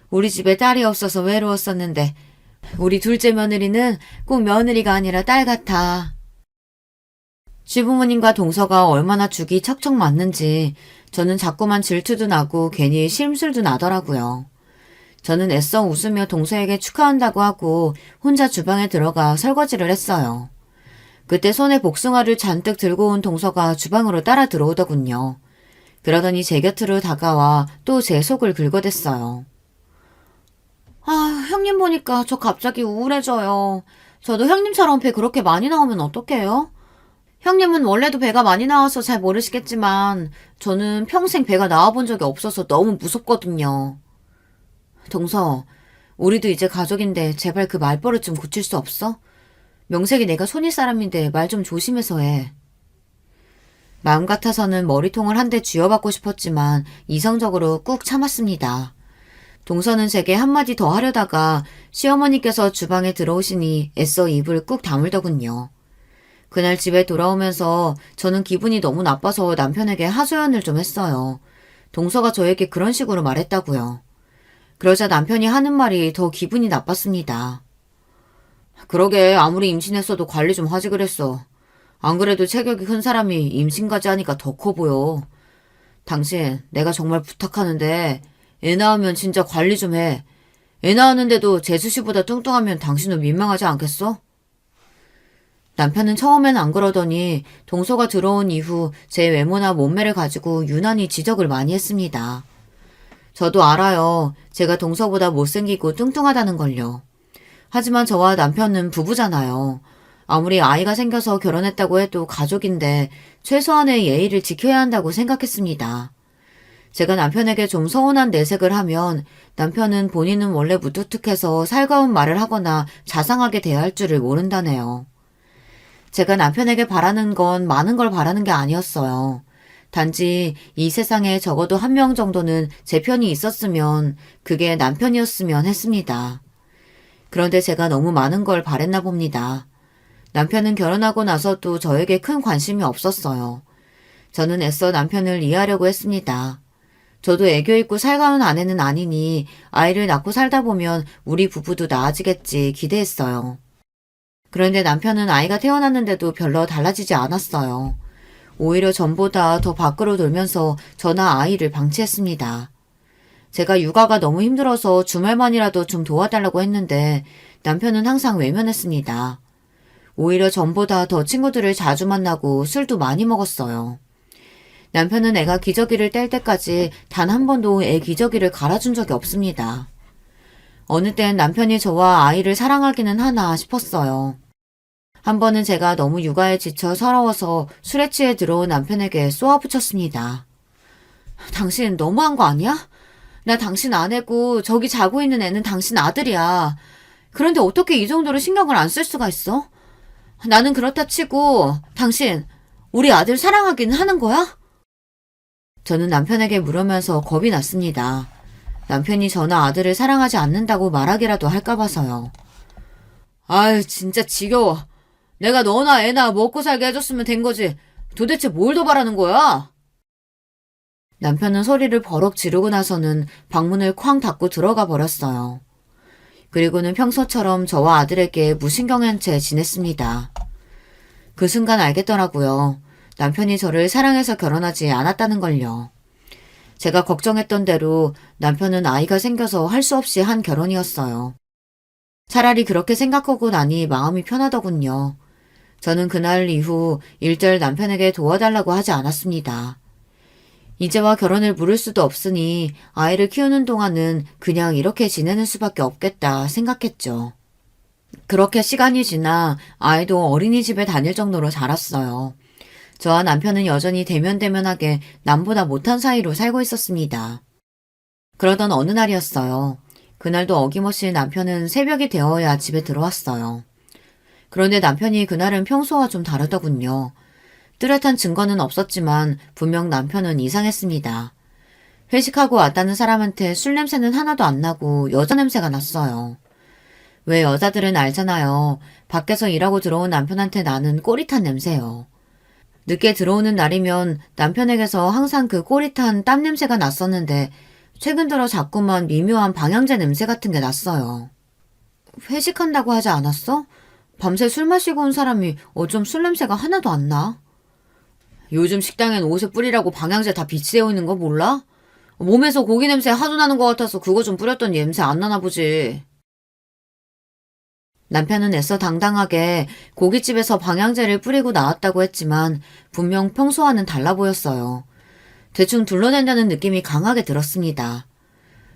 우리 집에 딸이 없어서 외로웠었는데 우리 둘째 며느리는 꼭 며느리가 아니라 딸 같아. 시부모님과 동서가 얼마나 죽이 척척 맞는지 저는 자꾸만 질투도 나고 괜히 심술도 나더라고요. 저는 애써 웃으며 동서에게 축하한다고 하고 혼자 주방에 들어가 설거지를 했어요. 그때 손에 복숭아를 잔뜩 들고 온 동서가 주방으로 따라 들어오더군요. 그러더니 제 곁으로 다가와 또 제 속을 긁어댔어요. 아, 형님 보니까 저 갑자기 우울해져요. 저도 형님처럼 배 그렇게 많이 나오면 어떡해요? 형님은 원래도 배가 많이 나와서 잘 모르시겠지만 저는 평생 배가 나와본 적이 없어서 너무 무섭거든요. 동서, 우리도 이제 가족인데 제발 그 말버릇 좀 고칠 수 없어? 명색이 내가 손윗 사람인데 말 좀 조심해서 해. 마음 같아서는 머리통을 한 대 쥐어받고 싶었지만 이성적으로 꾹 참았습니다. 동서는 제게 한마디 더 하려다가 시어머니께서 주방에 들어오시니 애써 입을 꾹 다물더군요. 그날 집에 돌아오면서 저는 기분이 너무 나빠서 남편에게 하소연을 좀 했어요. 동서가 저에게 그런 식으로 말했다고요. 그러자 남편이 하는 말이 더 기분이 나빴습니다. 그러게 아무리 임신했어도 관리 좀 하지 그랬어. 안 그래도 체격이 큰 사람이 임신까지 하니까 더 커 보여. 당신 내가 정말 부탁하는데 애 낳으면 진짜 관리 좀 해. 애 낳았는데도 재수 씨보다 뚱뚱하면 당신도 민망하지 않겠어? 남편은 처음엔 안 그러더니 동서가 들어온 이후 제 외모나 몸매를 가지고 유난히 지적을 많이 했습니다. 저도 알아요. 제가 동서보다 못생기고 뚱뚱하다는 걸요. 하지만 저와 남편은 부부잖아요. 아무리 아이가 생겨서 결혼했다고 해도 가족인데 최소한의 예의를 지켜야 한다고 생각했습니다. 제가 남편에게 좀 서운한 내색을 하면 남편은 본인은 원래 무뚝뚝해서 살가운 말을 하거나 자상하게 대할 줄을 모른다네요. 제가 남편에게 바라는 건 많은 걸 바라는 게 아니었어요. 단지 이 세상에 적어도 한 명 정도는 제 편이 있었으면 그게 남편이었으면 했습니다. 그런데 제가 너무 많은 걸 바랬나 봅니다. 남편은 결혼하고 나서도 저에게 큰 관심이 없었어요. 저는 애써 남편을 이해하려고 했습니다. 저도 애교 있고 살가운 아내는 아니니 아이를 낳고 살다 보면 우리 부부도 나아지겠지 기대했어요. 그런데 남편은 아이가 태어났는데도 별로 달라지지 않았어요. 오히려 전보다 더 밖으로 돌면서 저나 아이를 방치했습니다. 제가 육아가 너무 힘들어서 주말만이라도 좀 도와달라고 했는데 남편은 항상 외면했습니다. 오히려 전보다 더 친구들을 자주 만나고 술도 많이 먹었어요. 남편은 애가 기저귀를 뗄 때까지 단 한 번도 애 기저귀를 갈아준 적이 없습니다. 어느 땐 남편이 저와 아이를 사랑하기는 하나 싶었어요. 한 번은 제가 너무 육아에 지쳐 서러워서 술에 취해 들어온 남편에게 쏘아붙였습니다. 당신 너무한 거 아니야? 나 당신 아내고 저기 자고 있는 애는 당신 아들이야. 그런데 어떻게 이 정도로 신경을 안 쓸 수가 있어? 나는 그렇다 치고 당신 우리 아들 사랑하기는 하는 거야? 저는 남편에게 물으면서 겁이 났습니다. 남편이 저나 아들을 사랑하지 않는다고 말하기라도 할까 봐서요. 아유 진짜 지겨워. 내가 너나 애나 먹고 살게 해줬으면 된 거지. 도대체 뭘 더 바라는 거야? 남편은 소리를 버럭 지르고 나서는 방문을 쾅 닫고 들어가 버렸어요. 그리고는 평소처럼 저와 아들에게 무신경한 채 지냈습니다. 그 순간 알겠더라고요. 남편이 저를 사랑해서 결혼하지 않았다는 걸요. 제가 걱정했던 대로 남편은 아이가 생겨서 할 수 없이 한 결혼이었어요. 차라리 그렇게 생각하고 나니 마음이 편하더군요. 저는 그날 이후 일절 남편에게 도와달라고 하지 않았습니다. 이제와 결혼을 물을 수도 없으니 아이를 키우는 동안은 그냥 이렇게 지내는 수밖에 없겠다 생각했죠. 그렇게 시간이 지나 아이도 어린이집에 다닐 정도로 자랐어요. 저와 남편은 여전히 대면대면하게 남보다 못한 사이로 살고 있었습니다. 그러던 어느 날이었어요. 그날도 어김없이 남편은 새벽이 되어야 집에 들어왔어요. 그런데 남편이 그날은 평소와 좀 다르더군요. 뚜렷한 증거는 없었지만 분명 남편은 이상했습니다. 회식하고 왔다는 사람한테 술 냄새는 하나도 안 나고 여자 냄새가 났어요. 왜 여자들은 알잖아요. 밖에서 일하고 들어온 남편한테 나는 꼬릿한 냄새요. 늦게 들어오는 날이면 남편에게서 항상 그 꼬릿한 땀 냄새가 났었는데 최근 들어 자꾸만 미묘한 방향제 냄새 같은 게 났어요. 회식한다고 하지 않았어? 밤새 술 마시고 온 사람이 어쩜 술 냄새가 하나도 안 나? 요즘 식당엔 옷에 뿌리라고 방향제 다 비치되어 있는 거 몰라? 몸에서 고기 냄새 하도 나는 것 같아서 그거 좀 뿌렸더니 냄새 안 나나 보지. 남편은 애써 당당하게 고깃집에서 방향제를 뿌리고 나왔다고 했지만 분명 평소와는 달라 보였어요. 대충 둘러댄다는 느낌이 강하게 들었습니다.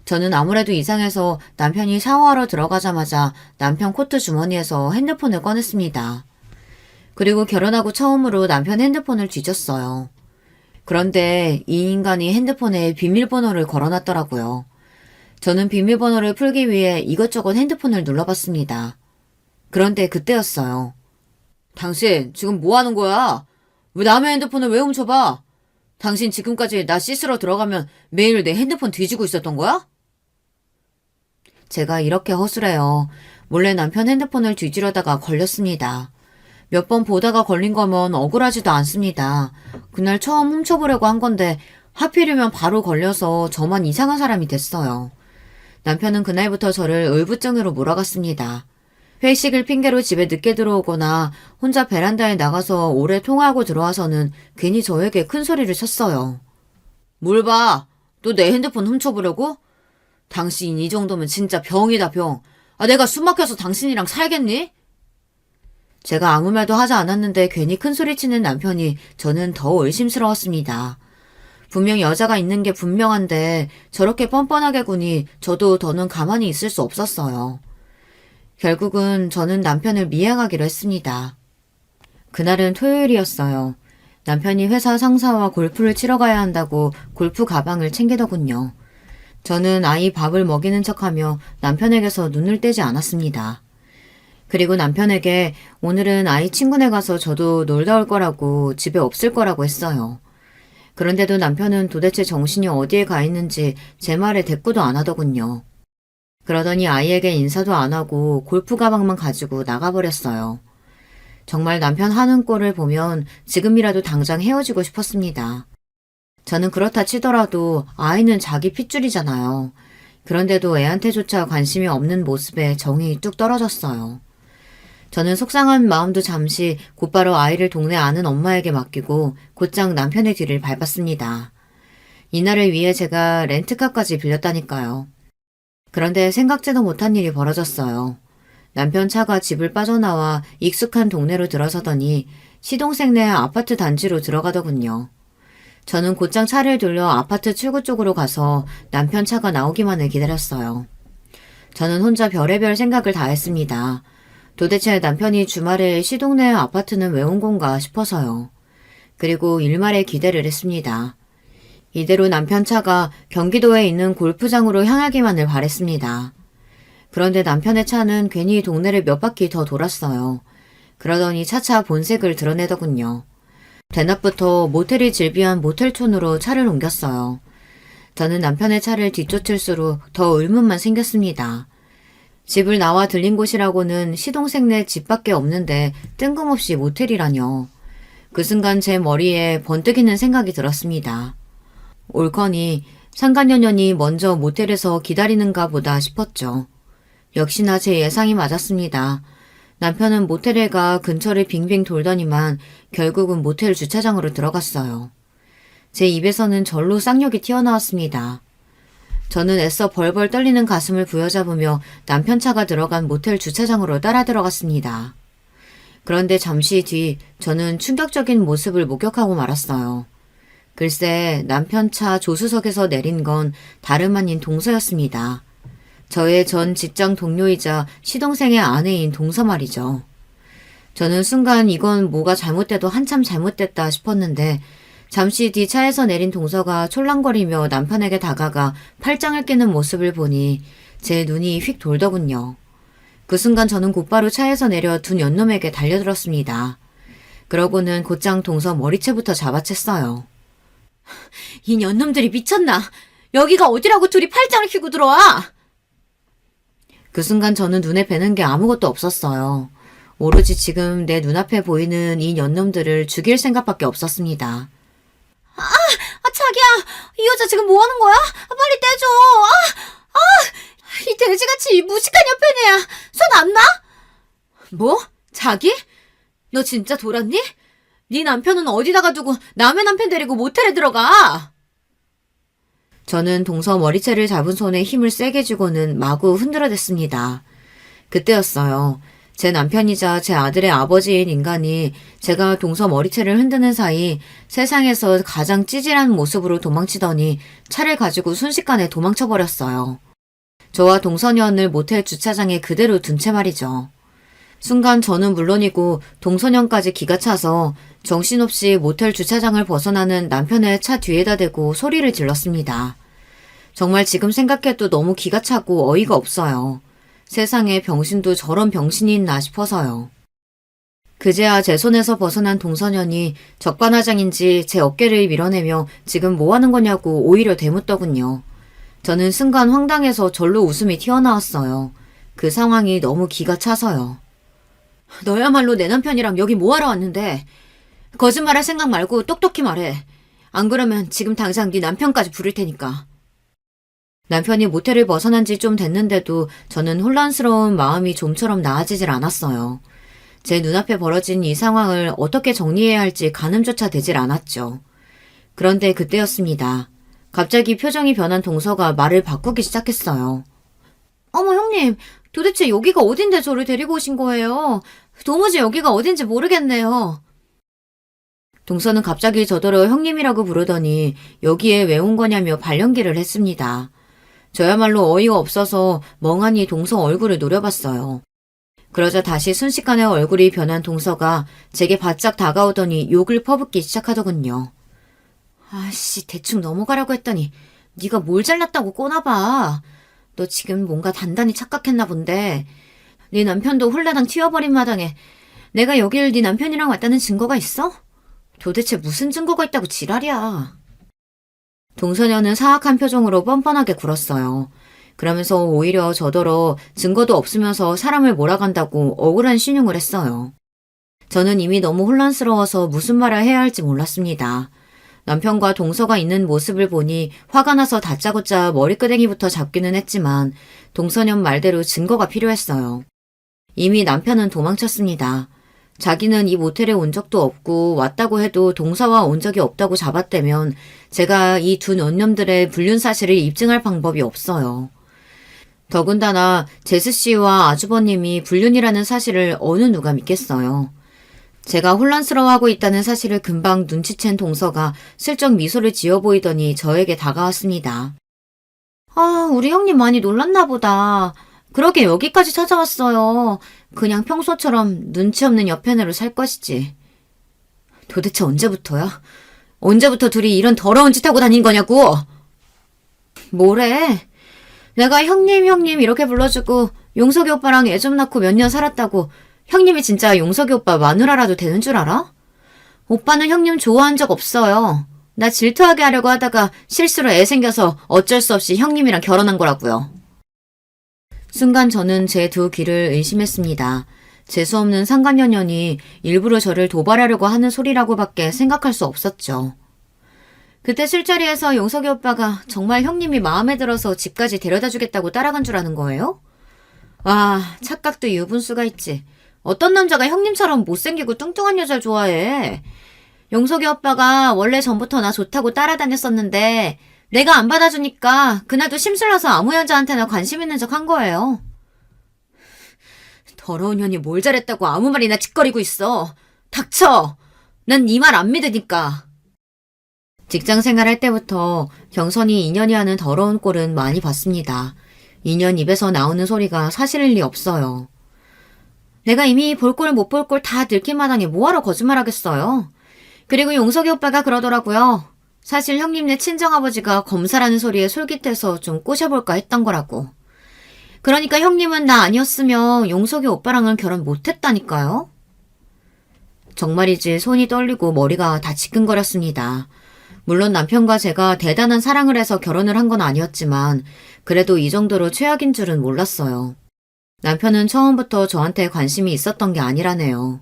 저는 아무래도 이상해서 남편이 샤워하러 들어가자마자 남편 코트 주머니에서 핸드폰을 꺼냈습니다. 그리고 결혼하고 처음으로 남편 핸드폰을 뒤졌어요. 그런데 이 인간이 핸드폰에 비밀번호를 걸어놨더라고요. 저는 비밀번호를 풀기 위해 이것저것 핸드폰을 눌러봤습니다. 그런데 그때였어요. 당신 지금 뭐 하는 거야? 왜 남의 핸드폰을 왜 훔쳐봐? 당신 지금까지 나 씻으러 들어가면 매일 내 핸드폰 뒤지고 있었던 거야? 제가 이렇게 허술해요. 몰래 남편 핸드폰을 뒤지려다가 걸렸습니다. 몇 번 보다가 걸린 거면 억울하지도 않습니다. 그날 처음 훔쳐보려고 한 건데 하필이면 바로 걸려서 저만 이상한 사람이 됐어요. 남편은 그날부터 저를 의부증으로 몰아갔습니다. 회식을 핑계로 집에 늦게 들어오거나 혼자 베란다에 나가서 오래 통화하고 들어와서는 괜히 저에게 큰 소리를 쳤어요. 뭘 봐? 또 내 핸드폰 훔쳐보려고? 당신 이 정도면 진짜 병이다 병. 아, 내가 숨 막혀서 당신이랑 살겠니? 제가 아무 말도 하지 않았는데 괜히 큰 소리치는 남편이 저는 더 의심스러웠습니다. 분명 여자가 있는 게 분명한데 저렇게 뻔뻔하게 구니 저도 더는 가만히 있을 수 없었어요. 결국은 저는 남편을 미행하기로 했습니다. 그날은 토요일이었어요. 남편이 회사 상사와 골프를 치러 가야 한다고 골프 가방을 챙기더군요. 저는 아이 밥을 먹이는 척하며 남편에게서 눈을 떼지 않았습니다. 그리고 남편에게 오늘은 아이 친구네 가서 저도 놀다 올 거라고 집에 없을 거라고 했어요. 그런데도 남편은 도대체 정신이 어디에 가 있는지 제 말에 대꾸도 안 하더군요. 그러더니 아이에게 인사도 안 하고 골프 가방만 가지고 나가버렸어요. 정말 남편 하는 꼴을 보면 지금이라도 당장 헤어지고 싶었습니다. 저는 그렇다 치더라도 아이는 자기 핏줄이잖아요. 그런데도 애한테조차 관심이 없는 모습에 정이 뚝 떨어졌어요. 저는 속상한 마음도 잠시 곧바로 아이를 동네 아는 엄마에게 맡기고 곧장 남편의 뒤를 밟았습니다. 이날을 위해 제가 렌트카까지 빌렸다니까요. 그런데 생각지도 못한 일이 벌어졌어요. 남편 차가 집을 빠져나와 익숙한 동네로 들어서더니 시동생네 아파트 단지로 들어가더군요. 저는 곧장 차를 돌려 아파트 출구 쪽으로 가서 남편 차가 나오기만을 기다렸어요. 저는 혼자 별의별 생각을 다 했습니다. 도대체 남편이 주말에 시동네 아파트는 왜 온 건가 싶어서요. 그리고 일말에 기대를 했습니다. 이대로 남편 차가 경기도에 있는 골프장으로 향하기만을 바랬습니다. 그런데 남편의 차는 괜히 동네를 몇 바퀴 더 돌았어요. 그러더니 차차 본색을 드러내더군요. 대낮부터 모텔이 즐비한 모텔촌으로 차를 옮겼어요. 저는 남편의 차를 뒤쫓을수록 더 의문만 생겼습니다. 집을 나와 들린 곳이라고는 시동생네 집밖에 없는데 뜬금없이 모텔이라뇨. 그 순간 제 머리에 번뜩이는 생각이 들었습니다. 옳거니 상간녀년이 먼저 모텔에서 기다리는가 보다 싶었죠. 역시나 제 예상이 맞았습니다. 남편은 모텔에 가 근처를 빙빙 돌더니만 결국은 모텔 주차장으로 들어갔어요. 제 입에서는 절로 쌍욕이 튀어나왔습니다. 저는 애써 벌벌 떨리는 가슴을 부여잡으며 남편 차가 들어간 모텔 주차장으로 따라 들어갔습니다. 그런데 잠시 뒤 저는 충격적인 모습을 목격하고 말았어요. 글쎄 남편 차 조수석에서 내린 건 다름 아닌 동서였습니다. 저의 전 직장 동료이자 시동생의 아내인 동서 말이죠. 저는 순간 이건 뭐가 잘못돼도 한참 잘못됐다 싶었는데 잠시 뒤 차에서 내린 동서가 촐랑거리며 남편에게 다가가 팔짱을 끼는 모습을 보니 제 눈이 휙 돌더군요. 그 순간 저는 곧바로 차에서 내려 두 연놈에게 달려들었습니다. 그러고는 곧장 동서 머리채부터 잡아챘어요. 이 연놈들이 미쳤나? 여기가 어디라고 둘이 팔짱을 끼고 들어와? 그 순간 저는 눈에 뵈는 게 아무것도 없었어요. 오로지 지금 내 눈앞에 보이는 이 연놈들을 죽일 생각밖에 없었습니다. 자기야, 이 여자 지금 뭐 하는 거야? 빨리 떼줘. 이 돼지같이 이 무식한 옆에네야. 손 안 나? 뭐? 자기? 너 진짜 돌았니? 네 남편은 어디다가 두고 남의 남편 데리고 모텔에 들어가? 저는 동서 머리채를 잡은 손에 힘을 세게 주고는 마구 흔들어댔습니다. 그때였어요. 제 남편이자 제 아들의 아버지인 인간이 제가 동서 머리채를 흔드는 사이 세상에서 가장 찌질한 모습으로 도망치더니 차를 가지고 순식간에 도망쳐버렸어요. 저와 동서년을 모텔 주차장에 그대로 둔 채 말이죠. 순간 저는 물론이고 동서년까지 기가 차서 정신없이 모텔 주차장을 벗어나는 남편의 차 뒤에다 대고 소리를 질렀습니다. 정말 지금 생각해도 너무 기가 차고 어이가 없어요. 세상에 병신도 저런 병신이 있나 싶어서요. 그제야 제 손에서 벗어난 동서년이 적반하장인지 제 어깨를 밀어내며 지금 뭐 하는 거냐고 오히려 대묻더군요. 저는 순간 황당해서 절로 웃음이 튀어나왔어요. 그 상황이 너무 기가 차서요. 너야말로 내 남편이랑 여기 뭐하러 왔는데? 거짓말할 생각 말고 똑똑히 말해. 안 그러면 지금 당장 네 남편까지 부를 테니까. 남편이 모텔을 벗어난 지 좀 됐는데도 저는 혼란스러운 마음이 좀처럼 나아지질 않았어요. 제 눈앞에 벌어진 이 상황을 어떻게 정리해야 할지 가늠조차 되질 않았죠. 그런데 그때였습니다. 갑자기 표정이 변한 동서가 말을 바꾸기 시작했어요. 어머 형님, 도대체 여기가 어딘데 저를 데리고 오신 거예요? 도무지 여기가 어딘지 모르겠네요. 동서는 갑자기 저더러 형님이라고 부르더니 여기에 왜 온 거냐며 발연기를 했습니다. 저야말로 어이가 없어서 멍하니 동서 얼굴을 노려봤어요. 그러자 다시 순식간에 얼굴이 변한 동서가 제게 바짝 다가오더니 욕을 퍼붓기 시작하더군요. 아씨, 대충 넘어가라고 했더니 네가 뭘 잘났다고 꼬나봐. 너 지금 뭔가 단단히 착각했나 본데 네 남편도 홀라당 튀어버린 마당에 내가 여길 네 남편이랑 왔다는 증거가 있어? 도대체 무슨 증거가 있다고 지랄이야. 동서녀는 사악한 표정으로 뻔뻔하게 굴었어요. 그러면서 오히려 저더러 증거도 없으면서 사람을 몰아간다고 억울한 신용을 했어요. 저는 이미 너무 혼란스러워서 무슨 말을 해야 할지 몰랐습니다. 남편과 동서가 있는 모습을 보니 화가 나서 다짜고짜 머리끄댕이부터 잡기는 했지만 동서년 말대로 증거가 필요했어요. 이미 남편은 도망쳤습니다. 자기는 이 모텔에 온 적도 없고 왔다고 해도 동서와 온 적이 없다고 잡았다면 제가 이 두 년놈들의 불륜 사실을 입증할 방법이 없어요. 더군다나 제스 씨와 아주버님이 불륜이라는 사실을 어느 누가 믿겠어요. 제가 혼란스러워하고 있다는 사실을 금방 눈치챈 동서가 슬쩍 미소를 지어 보이더니 저에게 다가왔습니다. 아, 우리 형님 많이 놀랐나 보다. 그러게 여기까지 찾아왔어요. 그냥 평소처럼 눈치 없는 여편으로 살 것이지. 도대체 언제부터야? 언제부터 둘이 이런 더러운 짓 하고 다닌 거냐고? 뭐래? 내가 형님 이렇게 불러주고 용석이 오빠랑 애 좀 낳고 몇 년 살았다고 형님이 진짜 용석이 오빠 마누라라도 되는 줄 알아? 오빠는 형님 좋아한 적 없어요. 나 질투하게 하려고 하다가 실수로 애 생겨서 어쩔 수 없이 형님이랑 결혼한 거라고요. 순간 저는 제 두 귀를 의심했습니다. 재수없는 상간녀년이 일부러 저를 도발하려고 하는 소리라고밖에 생각할 수 없었죠. 그때 술자리에서 용석이 오빠가 정말 형님이 마음에 들어서 집까지 데려다 주겠다고 따라간 줄 아는 거예요? 와, 착각도 유분수가 있지. 어떤 남자가 형님처럼 못생기고 뚱뚱한 여자를 좋아해. 용석이 오빠가 원래 전부터 나 좋다고 따라다녔었는데 내가 안 받아주니까 그날도 심술나서 아무 여자한테나 관심 있는 척 한 거예요. 더러운 년이 뭘 잘했다고 아무 말이나 짓거리고 있어. 닥쳐! 난 네 말 안 믿으니까. 직장 생활할 때부터 경선이 인연이 하는 더러운 꼴은 많이 봤습니다. 인연 입에서 나오는 소리가 사실일 리 없어요. 내가 이미 볼 꼴 못 볼 꼴 다 들킨 마당에 뭐하러 거짓말하겠어요. 그리고 용석이 오빠가 그러더라고요. 사실 형님네 친정아버지가 검사라는 소리에 솔깃해서 좀 꼬셔볼까 했던 거라고. 그러니까 형님은 나 아니었으면 용석이 오빠랑은 결혼 못했다니까요. 정말이지 손이 떨리고 머리가 다 지끈거렸습니다. 물론 남편과 제가 대단한 사랑을 해서 결혼을 한 건 아니었지만 그래도 이 정도로 최악인 줄은 몰랐어요. 남편은 처음부터 저한테 관심이 있었던 게 아니라네요.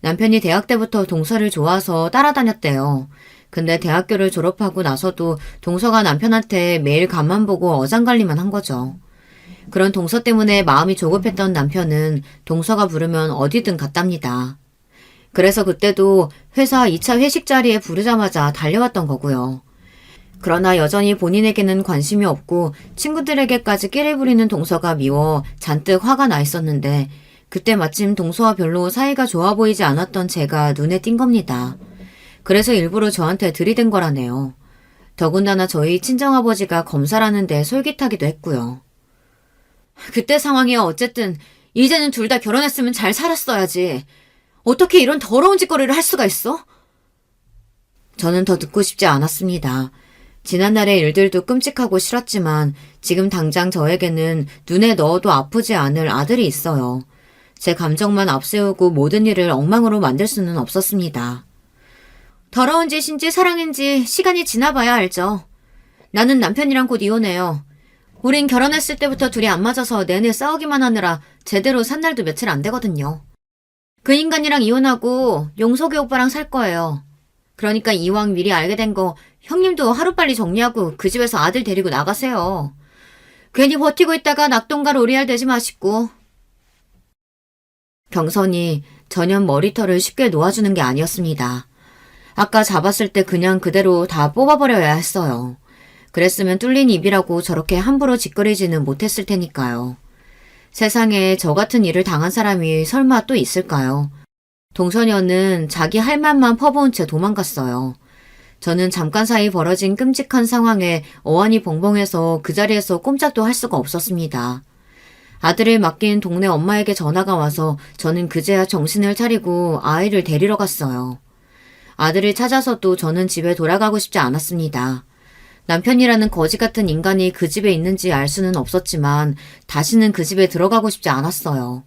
남편이 대학 때부터 동서를 좋아서 따라다녔대요. 근데 대학교를 졸업하고 나서도 동서가 남편한테 매일 간만 보고 어장관리만 한 거죠. 그런 동서 때문에 마음이 조급했던 남편은 동서가 부르면 어디든 갔답니다. 그래서 그때도 회사 2차 회식 자리에 부르자마자 달려왔던 거고요. 그러나 여전히 본인에게는 관심이 없고 친구들에게까지 끼를 부리는 동서가 미워 잔뜩 화가 나 있었는데 그때 마침 동서와 별로 사이가 좋아 보이지 않았던 제가 눈에 띈 겁니다. 그래서 일부러 저한테 들이댄 거라네요. 더군다나 저희 친정아버지가 검사라는데 솔깃하기도 했고요. 그때 상황이야 어쨌든 이제는 둘 다 결혼했으면 잘 살았어야지. 어떻게 이런 더러운 짓거리를 할 수가 있어? 저는 더 듣고 싶지 않았습니다. 지난날의 일들도 끔찍하고 싫었지만 지금 당장 저에게는 눈에 넣어도 아프지 않을 아들이 있어요. 제 감정만 앞세우고 모든 일을 엉망으로 만들 수는 없었습니다. 더러운 짓인지 사랑인지 시간이 지나봐야 알죠. 나는 남편이랑 곧 이혼해요. 우린 결혼했을 때부터 둘이 안 맞아서 내내 싸우기만 하느라 제대로 산 날도 며칠 안 되거든요. 그 인간이랑 이혼하고 용석이 오빠랑 살 거예요. 그러니까 이왕 미리 알게 된 거 형님도 하루빨리 정리하고 그 집에서 아들 데리고 나가세요. 괜히 버티고 있다가 낙동갈 오리알 되지 마시고. 경선이 전혀 머리털을 쉽게 놓아주는 게 아니었습니다. 아까 잡았을 때 그냥 그대로 다 뽑아버려야 했어요. 그랬으면 뚫린 입이라고 저렇게 함부로 짓거리지는 못했을 테니까요. 세상에 저 같은 일을 당한 사람이 설마 또 있을까요? 동선녀는 자기 할 말만 퍼부은 채 도망갔어요. 저는 잠깐 사이 벌어진 끔찍한 상황에 어안이 벙벙해서 그 자리에서 꼼짝도 할 수가 없었습니다. 아들을 맡긴 동네 엄마에게 전화가 와서 저는 그제야 정신을 차리고 아이를 데리러 갔어요. 아들을 찾아서도 저는 집에 돌아가고 싶지 않았습니다. 남편이라는 거지 같은 인간이 그 집에 있는지 알 수는 없었지만 다시는 그 집에 들어가고 싶지 않았어요.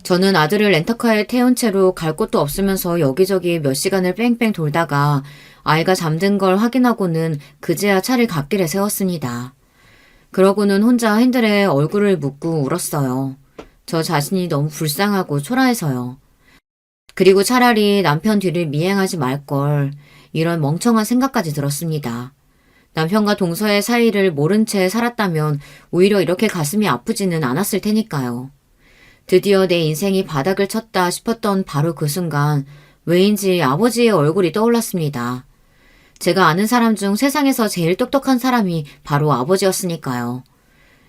저는 아들을 렌터카에 태운 채로 갈 곳도 없으면서 여기저기 몇 시간을 뺑뺑 돌다가 아이가 잠든 걸 확인하고는 그제야 차를 갓길에 세웠습니다. 그러고는 혼자 핸들에 얼굴을 묻고 울었어요. 저 자신이 너무 불쌍하고 초라해서요. 그리고 차라리 남편 뒤를 미행하지 말걸, 이런 멍청한 생각까지 들었습니다. 남편과 동서의 사이를 모른 채 살았다면 오히려 이렇게 가슴이 아프지는 않았을 테니까요. 드디어 내 인생이 바닥을 쳤다 싶었던 바로 그 순간 왜인지 아버지의 얼굴이 떠올랐습니다. 제가 아는 사람 중 세상에서 제일 똑똑한 사람이 바로 아버지였으니까요.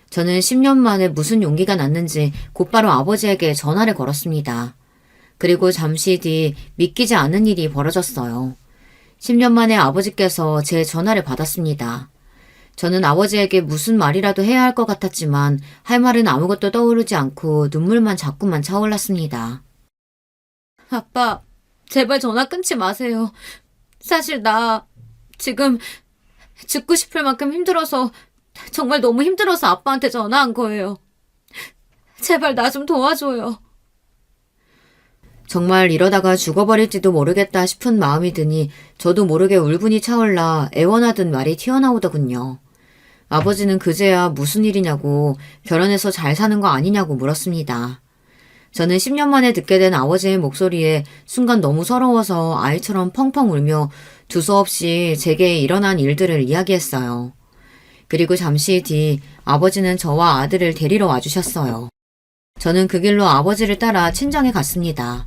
저는 10년 만에 무슨 용기가 났는지 곧바로 아버지에게 전화를 걸었습니다. 그리고 잠시 뒤 믿기지 않은 일이 벌어졌어요. 10년 만에 아버지께서 제 전화를 받았습니다. 저는 아버지에게 무슨 말이라도 해야 할 것 같았지만 할 말은 아무것도 떠오르지 않고 눈물만 자꾸만 차올랐습니다. 아빠, 제발 전화 끊지 마세요. 사실 나 지금 죽고 싶을 만큼 힘들어서, 정말 너무 힘들어서 아빠한테 전화한 거예요. 제발 나 좀 도와줘요. 정말 이러다가 죽어버릴지도 모르겠다 싶은 마음이 드니 저도 모르게 울분이 차올라 애원하던 말이 튀어나오더군요. 아버지는 그제야 무슨 일이냐고, 결혼해서 잘 사는 거 아니냐고 물었습니다. 저는 10년 만에 듣게 된 아버지의 목소리에 순간 너무 서러워서 아이처럼 펑펑 울며 두서없이 제게 일어난 일들을 이야기했어요. 그리고 잠시 뒤 아버지는 저와 아들을 데리러 와주셨어요. 저는 그 길로 아버지를 따라 친정에 갔습니다.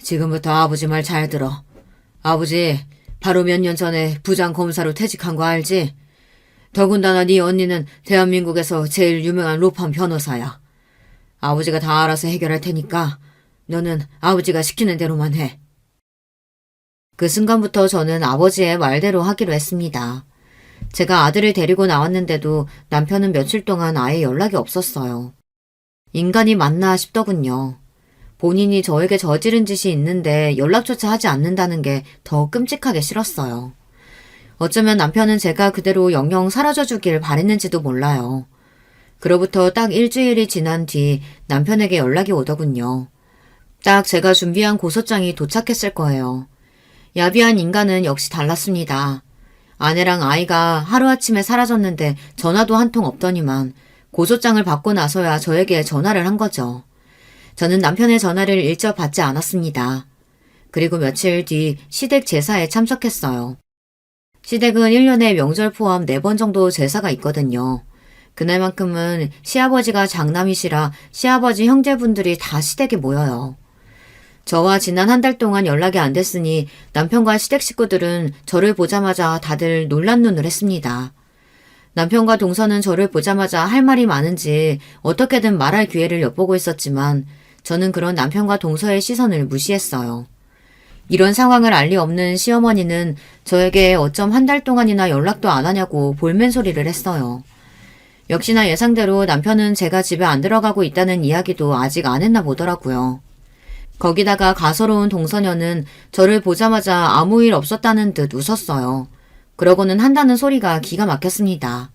지금부터 아버지 말 잘 들어. 아버지, 바로 몇 년 전에 부장 검사로 퇴직한 거 알지? 더군다나 네 언니는 대한민국에서 제일 유명한 로펌 변호사야. 아버지가 다 알아서 해결할 테니까 너는 아버지가 시키는 대로만 해. 그 순간부터 저는 아버지의 말대로 하기로 했습니다. 제가 아들을 데리고 나왔는데도 남편은 며칠 동안 아예 연락이 없었어요. 인간이 맞나 싶더군요. 본인이 저에게 저지른 짓이 있는데 연락조차 하지 않는다는 게 더 끔찍하게 싫었어요. 어쩌면 남편은 제가 그대로 영영 사라져주길 바랬는지도 몰라요. 그로부터 딱 일주일이 지난 뒤 남편에게 연락이 오더군요. 딱 제가 준비한 고소장이 도착했을 거예요. 야비한 인간은 역시 달랐습니다. 아내랑 아이가 하루아침에 사라졌는데 전화도 한 통 없더니만 고소장을 받고 나서야 저에게 전화를 한 거죠. 저는 남편의 전화를 일절 받지 않았습니다. 그리고 며칠 뒤 시댁 제사에 참석했어요. 시댁은 1년에 명절 포함 4번 정도 제사가 있거든요. 그날만큼은 시아버지가 장남이시라 시아버지 형제분들이 다 시댁에 모여요. 저와 지난 한 달 동안 연락이 안 됐으니 남편과 시댁 식구들은 저를 보자마자 다들 놀란 눈을 했습니다. 남편과 동서는 저를 보자마자 할 말이 많은지 어떻게든 말할 기회를 엿보고 있었지만 저는 그런 남편과 동서의 시선을 무시했어요. 이런 상황을 알 리 없는 시어머니는 저에게 어쩜 한 달 동안이나 연락도 안 하냐고 볼멘 소리를 했어요. 역시나 예상대로 남편은 제가 집에 안 들어가고 있다는 이야기도 아직 안 했나 보더라고요. 거기다가 가소로운 동서녀는 저를 보자마자 아무 일 없었다는 듯 웃었어요. 그러고는 한다는 소리가 기가 막혔습니다.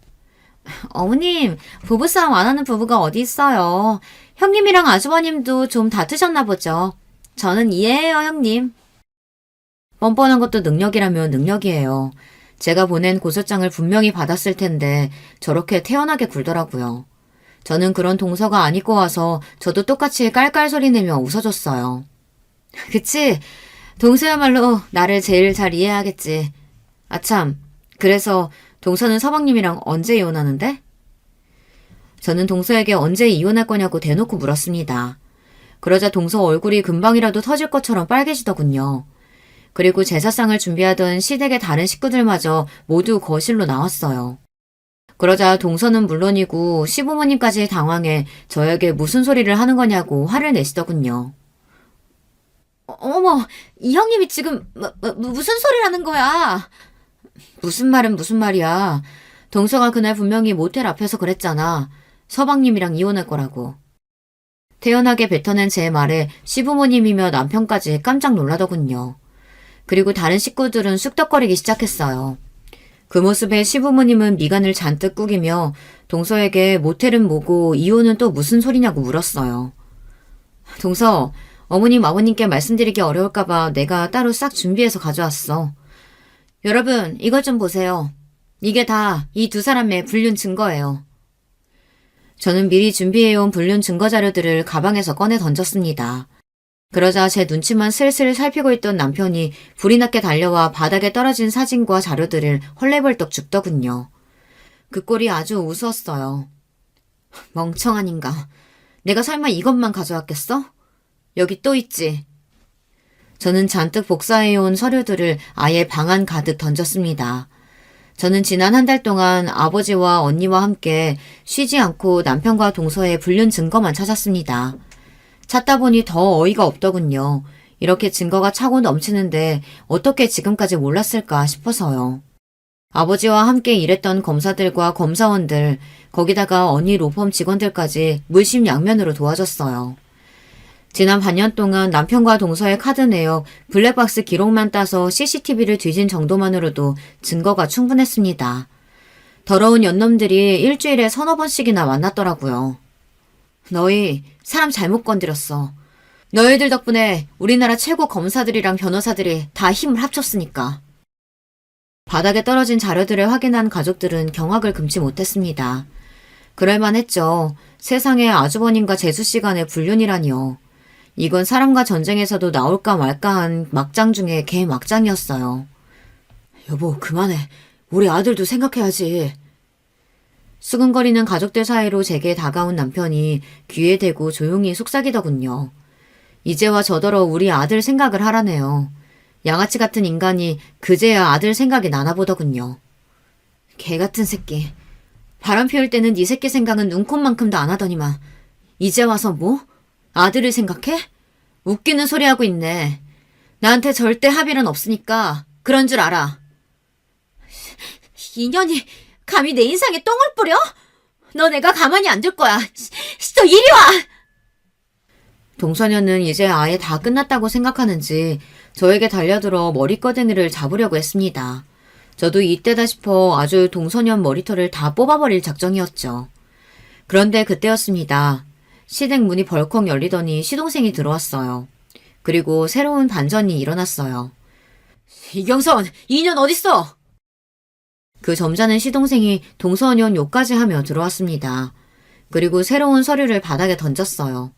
어머님, 부부싸움 안 하는 부부가 어디 있어요. 형님이랑 아주버님도 좀 다투셨나 보죠. 저는 이해해요, 형님. 뻔뻔한 것도 능력이라면 능력이에요. 제가 보낸 고소장을 분명히 받았을 텐데 저렇게 태연하게 굴더라고요. 저는 그런 동서가 안 입고 와서 저도 똑같이 깔깔 소리 내며 웃어줬어요. 그치? 동서야말로 나를 제일 잘 이해하겠지. 아참, 그래서 동서는 서방님이랑 언제 이혼하는데? 저는 동서에게 언제 이혼할 거냐고 대놓고 물었습니다. 그러자 동서 얼굴이 금방이라도 터질 것처럼 빨개지더군요. 그리고 제사상을 준비하던 시댁의 다른 식구들마저 모두 거실로 나왔어요. 그러자 동서는 물론이고 시부모님까지 당황해 저에게 무슨 소리를 하는 거냐고 화를 내시더군요. 어머, 이 형님이 지금 무슨 소리를 하는 거야? 무슨 말은 무슨 말이야. 동서가 그날 분명히 모텔 앞에서 그랬잖아. 서방님이랑 이혼할 거라고. 태연하게 뱉어낸 제 말에 시부모님이며 남편까지 깜짝 놀라더군요. 그리고 다른 식구들은 쑥덕거리기 시작했어요. 그 모습에 시부모님은 미간을 잔뜩 꾸기며 동서에게 모텔은 뭐고 이혼은 또 무슨 소리냐고 물었어요. 동서, 어머님 아버님께 말씀드리기 어려울까봐 내가 따로 싹 준비해서 가져왔어. 여러분, 이것 좀 보세요. 이게 다 이 두 사람의 불륜 증거예요. 저는 미리 준비해온 불륜 증거 자료들을 가방에서 꺼내 던졌습니다. 그러자 제 눈치만 슬슬 살피고 있던 남편이 불이 났게 달려와 바닥에 떨어진 사진과 자료들을 헐레벌떡 줍더군요. 그 꼴이 아주 우스웠어요. 멍청한 인간. 내가 설마 이것만 가져왔겠어? 여기 또 있지. 저는 잔뜩 복사해온 서류들을 아예 방 안 가득 던졌습니다. 저는 지난 한 달 동안 아버지와 언니와 함께 쉬지 않고 남편과 동서의 불륜 증거만 찾았습니다. 찾다 보니 더 어이가 없더군요. 이렇게 증거가 차고 넘치는데 어떻게 지금까지 몰랐을까 싶어서요. 아버지와 함께 일했던 검사들과 검사원들, 거기다가 언니 로펌 직원들까지 물심양면으로 도와줬어요. 지난 반년 동안 남편과 동서의 카드 내역, 블랙박스 기록만 따서 CCTV를 뒤진 정도만으로도 증거가 충분했습니다. 더러운 연놈들이 일주일에 서너 번씩이나 만났더라고요. 너희 사람 잘못 건드렸어. 너희들 덕분에 우리나라 최고 검사들이랑 변호사들이 다 힘을 합쳤으니까. 바닥에 떨어진 자료들을 확인한 가족들은 경악을 금치 못했습니다. 그럴만했죠. 세상에 아주버님과 재수씨 간의 불륜이라니요. 이건 사람과 전쟁에서도 나올까 말까한 막장 중에 개막장이었어요. 여보, 그만해. 우리 아들도 생각해야지. 수근거리는 가족들 사이로 제게 다가온 남편이 귀에 대고 조용히 속삭이더군요. 이제와 저더러 우리 아들 생각을 하라네요. 양아치 같은 인간이 그제야 아들 생각이 나나 보더군요. 개 같은 새끼. 바람 피울 때는 네 새끼 생각은 눈꼽만큼도 안 하더니만 이제 와서 뭐? 아들을 생각해? 웃기는 소리 하고 있네. 나한테 절대 합의는 없으니까 그런 줄 알아. 인연이 감히 내 인상에 똥을 뿌려? 너 내가 가만히 안 둘 거야. 너 이리 와! 동서녀는 이제 아예 다 끝났다고 생각하는지 저에게 달려들어 머리꺼댕이를 잡으려고 했습니다. 저도 이때다 싶어 아주 동서녀 머리털을 다 뽑아버릴 작정이었죠. 그런데 그때였습니다. 시댁 문이 벌컥 열리더니 시동생이 들어왔어요. 그리고 새로운 반전이 일어났어요. 이경선, 이년 어딨어? 그 점잖은 시동생이 동서녀 욕까지 하며 들어왔습니다. 그리고 새로운 서류를 바닥에 던졌어요.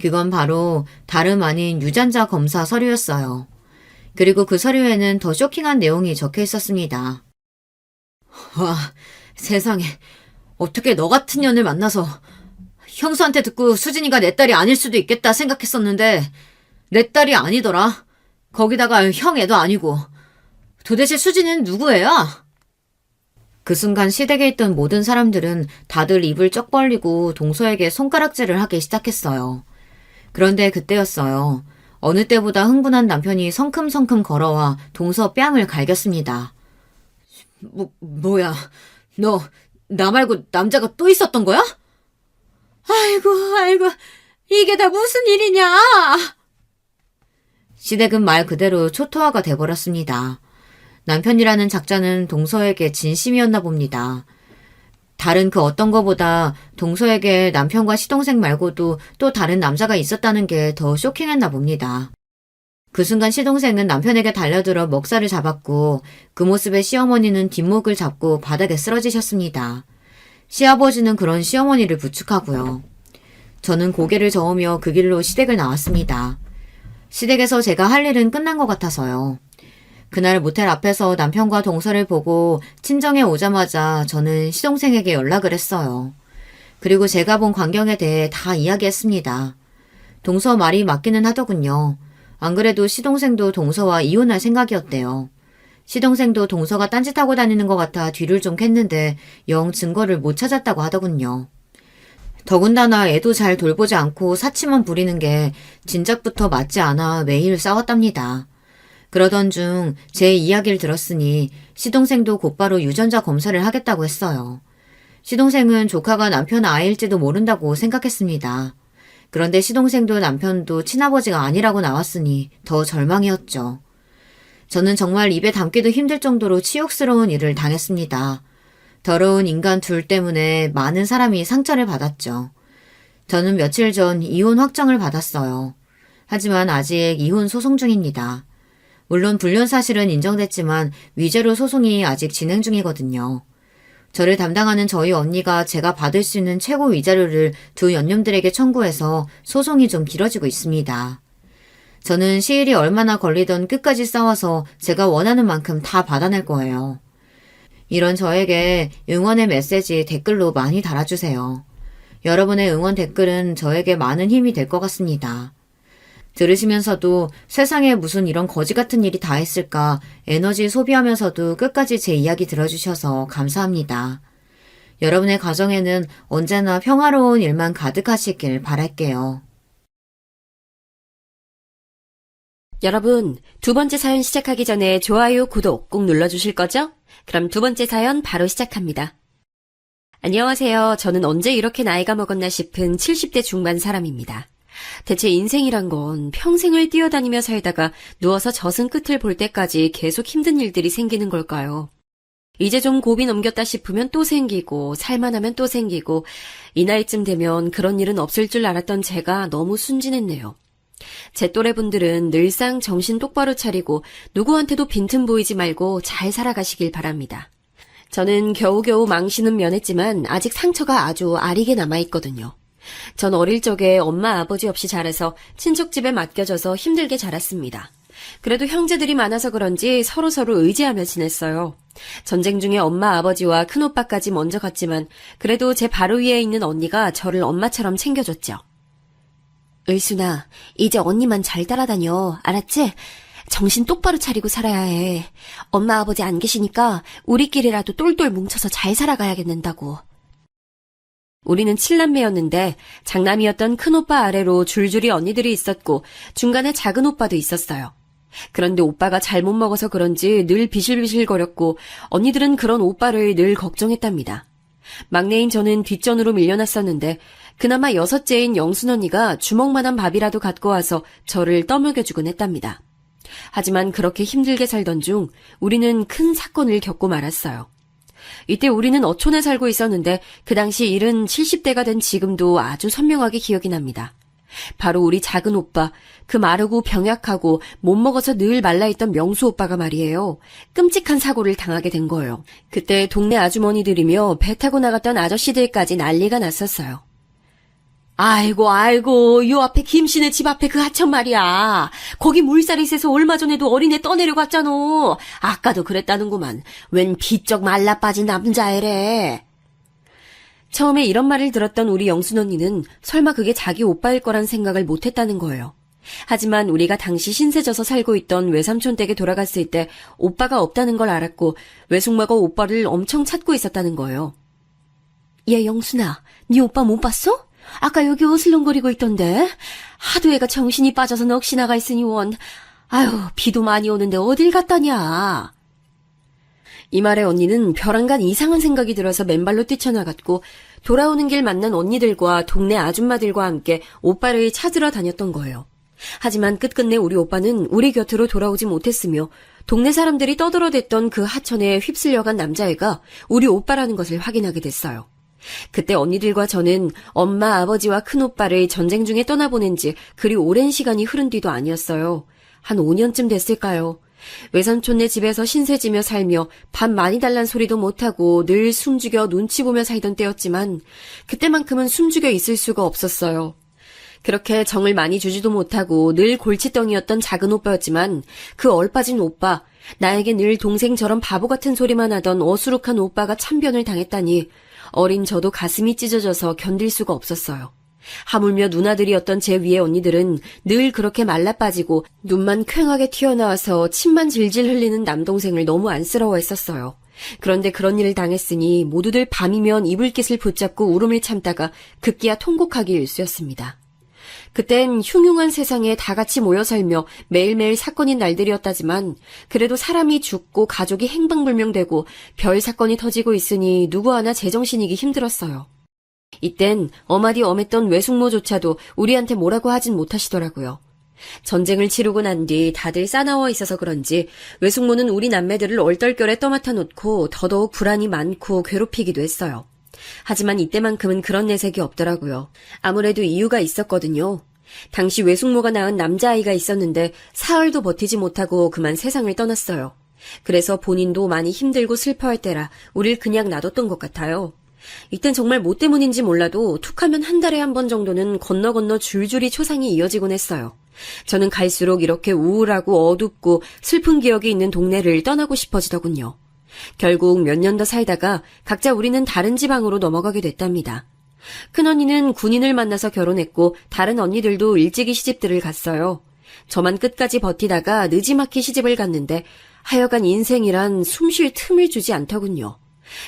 그건 바로 다름 아닌 유전자 검사 서류였어요. 그리고 그 서류에는 더 쇼킹한 내용이 적혀 있었습니다. 와, 세상에. 어떻게 너 같은 년을 만나서 형수한테 듣고 수진이가 내 딸이 아닐 수도 있겠다 생각했었는데 내 딸이 아니더라. 거기다가 형 애도 아니고. 도대체 수진이는 누구예요? 그 순간 시댁에 있던 모든 사람들은 다들 입을 쩍 벌리고 동서에게 손가락질을 하기 시작했어요. 그런데 그때였어요. 어느 때보다 흥분한 남편이 성큼성큼 걸어와 동서 뺨을 갈겼습니다. 뭐야. 너 나 말고 남자가 또 있었던 거야? 아이고, 이게 다 무슨 일이냐? 시댁은 말 그대로 초토화가 돼버렸습니다. 남편이라는 작자는 동서에게 진심이었나 봅니다. 다른 그 어떤 거보다 동서에게 남편과 시동생 말고도 또 다른 남자가 있었다는 게 더 쇼킹했나 봅니다. 그 순간 시동생은 남편에게 달려들어 먹살을 잡았고 그 모습에 시어머니는 뒷목을 잡고 바닥에 쓰러지셨습니다. 시아버지는 그런 시어머니를 부축하고요. 저는 고개를 저으며 그 길로 시댁을 나왔습니다. 시댁에서 제가 할 일은 끝난 것 같아서요. 그날 모텔 앞에서 남편과 동서를 보고 친정에 오자마자 저는 시동생에게 연락을 했어요. 그리고 제가 본 광경에 대해 다 이야기했습니다. 동서 말이 맞기는 하더군요. 안 그래도 시동생도 동서와 이혼할 생각이었대요. 시동생도 동서가 딴짓하고 다니는 것 같아 뒤를 좀 캤는데 영 증거를 못 찾았다고 하더군요. 더군다나 애도 잘 돌보지 않고 사치만 부리는 게 진작부터 맞지 않아 매일 싸웠답니다. 그러던 중 제 이야기를 들었으니 시동생도 곧바로 유전자 검사를 하겠다고 했어요. 시동생은 조카가 남편 아이일지도 모른다고 생각했습니다. 그런데 시동생도 남편도 친아버지가 아니라고 나왔으니 더 절망이었죠. 저는 정말 입에 담기도 힘들 정도로 치욕스러운 일을 당했습니다. 더러운 인간 둘 때문에 많은 사람이 상처를 받았죠. 저는 며칠 전 이혼 확정을 받았어요. 하지만 아직 이혼 소송 중입니다. 물론 불륜 사실은 인정됐지만 위자료 소송이 아직 진행 중이거든요. 저를 담당하는 저희 언니가 제가 받을 수 있는 최고 위자료를 두 연념들에게 청구해서 소송이 좀 길어지고 있습니다. 저는 시일이 얼마나 걸리던 끝까지 싸워서 제가 원하는 만큼 다 받아낼 거예요. 이런 저에게 응원의 메시지 댓글로 많이 달아주세요. 여러분의 응원 댓글은 저에게 많은 힘이 될 것 같습니다. 들으시면서도 세상에 무슨 이런 거지 같은 일이 다 있을까 에너지 소비하면서도 끝까지 제 이야기 들어주셔서 감사합니다. 여러분의 가정에는 언제나 평화로운 일만 가득하시길 바랄게요. 여러분, 두 번째 사연 시작하기 전에 좋아요, 구독 꼭 눌러주실 거죠? 그럼 두 번째 사연 바로 시작합니다. 안녕하세요. 저는 언제 이렇게 나이가 먹었나 싶은 70대 중반 사람입니다. 대체 인생이란 건 평생을 뛰어다니며 살다가 누워서 젖은 끝을 볼 때까지 계속 힘든 일들이 생기는 걸까요? 이제 좀 고비 넘겼다 싶으면 또 생기고 살만하면 또 생기고 이 나이쯤 되면 그런 일은 없을 줄 알았던 제가 너무 순진했네요. 제 또래분들은 늘상 정신 똑바로 차리고 누구한테도 빈틈 보이지 말고 잘 살아가시길 바랍니다. 저는 겨우겨우 망신은 면했지만 아직 상처가 아주 아리게 남아있거든요. 전 어릴 적에 엄마 아버지 없이 자라서 친척집에 맡겨져서 힘들게 자랐습니다. 그래도 형제들이 많아서 그런지 서로서로 의지하며 지냈어요. 전쟁 중에 엄마 아버지와 큰오빠까지 먼저 갔지만 그래도 제 바로 위에 있는 언니가 저를 엄마처럼 챙겨줬죠. 을순아, 이제 언니만 잘 따라다녀. 알았지? 정신 똑바로 차리고 살아야 해. 엄마 아버지 안 계시니까 우리끼리라도 똘똘 뭉쳐서 잘 살아가야겠는다고. 우리는 7남매였는데 장남이었던 큰오빠 아래로 줄줄이 언니들이 있었고 중간에 작은 오빠도 있었어요. 그런데 오빠가 잘못 먹어서 그런지 늘 비실비실거렸고 언니들은 그런 오빠를 늘 걱정했답니다. 막내인 저는 뒷전으로 밀려났었는데 그나마 여섯째인 영순 언니가 주먹만한 밥이라도 갖고 와서 저를 떠먹여주곤 했답니다. 하지만 그렇게 힘들게 살던 중 우리는 큰 사건을 겪고 말았어요. 이때 우리는 어촌에 살고 있었는데 그 당시 일은 70대가 된 지금도 아주 선명하게 기억이 납니다. 바로 우리 작은 오빠, 그 마르고 병약하고 못 먹어서 늘 말라있던 명수 오빠가 말이에요. 끔찍한 사고를 당하게 된 거예요. 그때 동네 아주머니들이며 배 타고 나갔던 아저씨들까지 난리가 났었어요. 아이고, 요 앞에 김씨네 집 앞에 그 하천 말이야. 거기 물살이 세서 얼마 전에도 어린애 떠내려갔잖아. 아까도 그랬다는구만. 웬 비쩍 말라 빠진 남자애래. 처음에 이런 말을 들었던 우리 영순 언니는 설마 그게 자기 오빠일 거란 생각을 못했다는 거예요. 하지만 우리가 당시 신세져서 살고 있던 외삼촌 댁에 돌아갔을 때 오빠가 없다는 걸 알았고 외숙모가 오빠를 엄청 찾고 있었다는 거예요. 얘 영순아, 네 오빠 못 봤어? 아까 여기 어슬렁거리고 있던데. 하도 애가 정신이 빠져서 넋이 나가 있으니 원. 아유, 비도 많이 오는데 어딜 갔다냐. 이 말에 언니는 벼랑간 이상한 생각이 들어서 맨발로 뛰쳐나갔고 돌아오는 길 만난 언니들과 동네 아줌마들과 함께 오빠를 찾으러 다녔던 거예요. 하지만 끝끝내 우리 오빠는 우리 곁으로 돌아오지 못했으며 동네 사람들이 떠들어댔던 그 하천에 휩쓸려간 남자애가 우리 오빠라는 것을 확인하게 됐어요. 그때 언니들과 저는 엄마, 아버지와 큰오빠를 전쟁 중에 떠나보낸 지 그리 오랜 시간이 흐른 뒤도 아니었어요. 한 5년쯤 됐을까요? 외삼촌네 집에서 신세지며 살며 밥 많이 달란 소리도 못하고 늘 숨죽여 눈치 보며 살던 때였지만 그때만큼은 숨죽여 있을 수가 없었어요. 그렇게 정을 많이 주지도 못하고 늘 골칫덩이였던 작은 오빠였지만 그 얼빠진 오빠, 나에게 늘 동생처럼 바보 같은 소리만 하던 어수룩한 오빠가 참변을 당했다니 어린 저도 가슴이 찢어져서 견딜 수가 없었어요. 하물며 누나들이었던 제 위에 언니들은 늘 그렇게 말라 빠지고 눈만 퀭하게 튀어나와서 침만 질질 흘리는 남동생을 너무 안쓰러워했었어요. 그런데 그런 일을 당했으니 모두들 밤이면 이불깃을 붙잡고 울음을 참다가 급기야 통곡하기 일쑤였습니다. 그땐 흉흉한 세상에 다 같이 모여 살며 매일매일 사건인 날들이었다지만 그래도 사람이 죽고 가족이 행방불명되고 별 사건이 터지고 있으니 누구 하나 제정신이기 힘들었어요. 이땐 어마디 엄했던 외숙모조차도 우리한테 뭐라고 하진 못하시더라고요. 전쟁을 치르고 난 뒤 다들 싸나워 있어서 그런지 외숙모는 우리 남매들을 얼떨결에 떠맡아 놓고 더더욱 불안이 많고 괴롭히기도 했어요. 하지만 이때만큼은 그런 내색이 없더라고요. 아무래도 이유가 있었거든요. 당시 외숙모가 낳은 남자아이가 있었는데 사흘도 버티지 못하고 그만 세상을 떠났어요. 그래서 본인도 많이 힘들고 슬퍼할 때라 우릴 그냥 놔뒀던 것 같아요. 이땐 정말 뭐 때문인지 몰라도 툭하면 한 달에 한 번 정도는 건너 줄줄이 초상이 이어지곤 했어요. 저는 갈수록 이렇게 우울하고 어둡고 슬픈 기억이 있는 동네를 떠나고 싶어지더군요. 결국 몇 년 더 살다가 각자 우리는 다른 지방으로 넘어가게 됐답니다. 큰언니는 군인을 만나서 결혼했고 다른 언니들도 일찍이 시집들을 갔어요. 저만 끝까지 버티다가 느지막이 시집을 갔는데 하여간 인생이란 숨 쉴 틈을 주지 않더군요.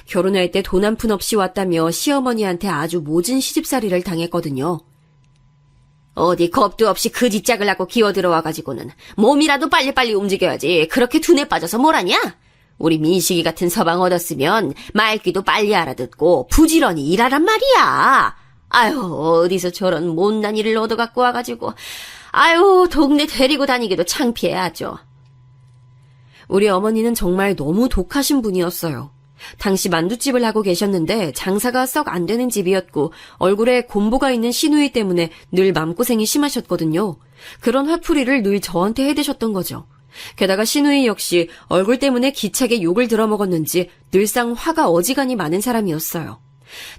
결혼할 때 돈 한 푼 없이 왔다며 시어머니한테 아주 모진 시집살이를 당했거든요. 어디 겁도 없이 그 뒷짝을 하고 기어들어와가지고는 몸이라도 빨리빨리 움직여야지 그렇게 둔에 빠져서 뭘 하냐? 우리 민식이 같은 서방 얻었으면 말귀도 빨리 알아듣고 부지런히 일하란 말이야. 아유, 어디서 저런 못난 일을 얻어갖고 와가지고 아유, 동네 데리고 다니기도 창피해 아주. 우리 어머니는 정말 너무 독하신 분이었어요. 당시 만두집을 하고 계셨는데 장사가 썩 안 되는 집이었고 얼굴에 곰보가 있는 시누이 때문에 늘 맘고생이 심하셨거든요. 그런 화풀이를 늘 저한테 해대셨던 거죠. 게다가 시누이 역시 얼굴 때문에 기차게 욕을 들어먹었는지 늘상 화가 어지간히 많은 사람이었어요.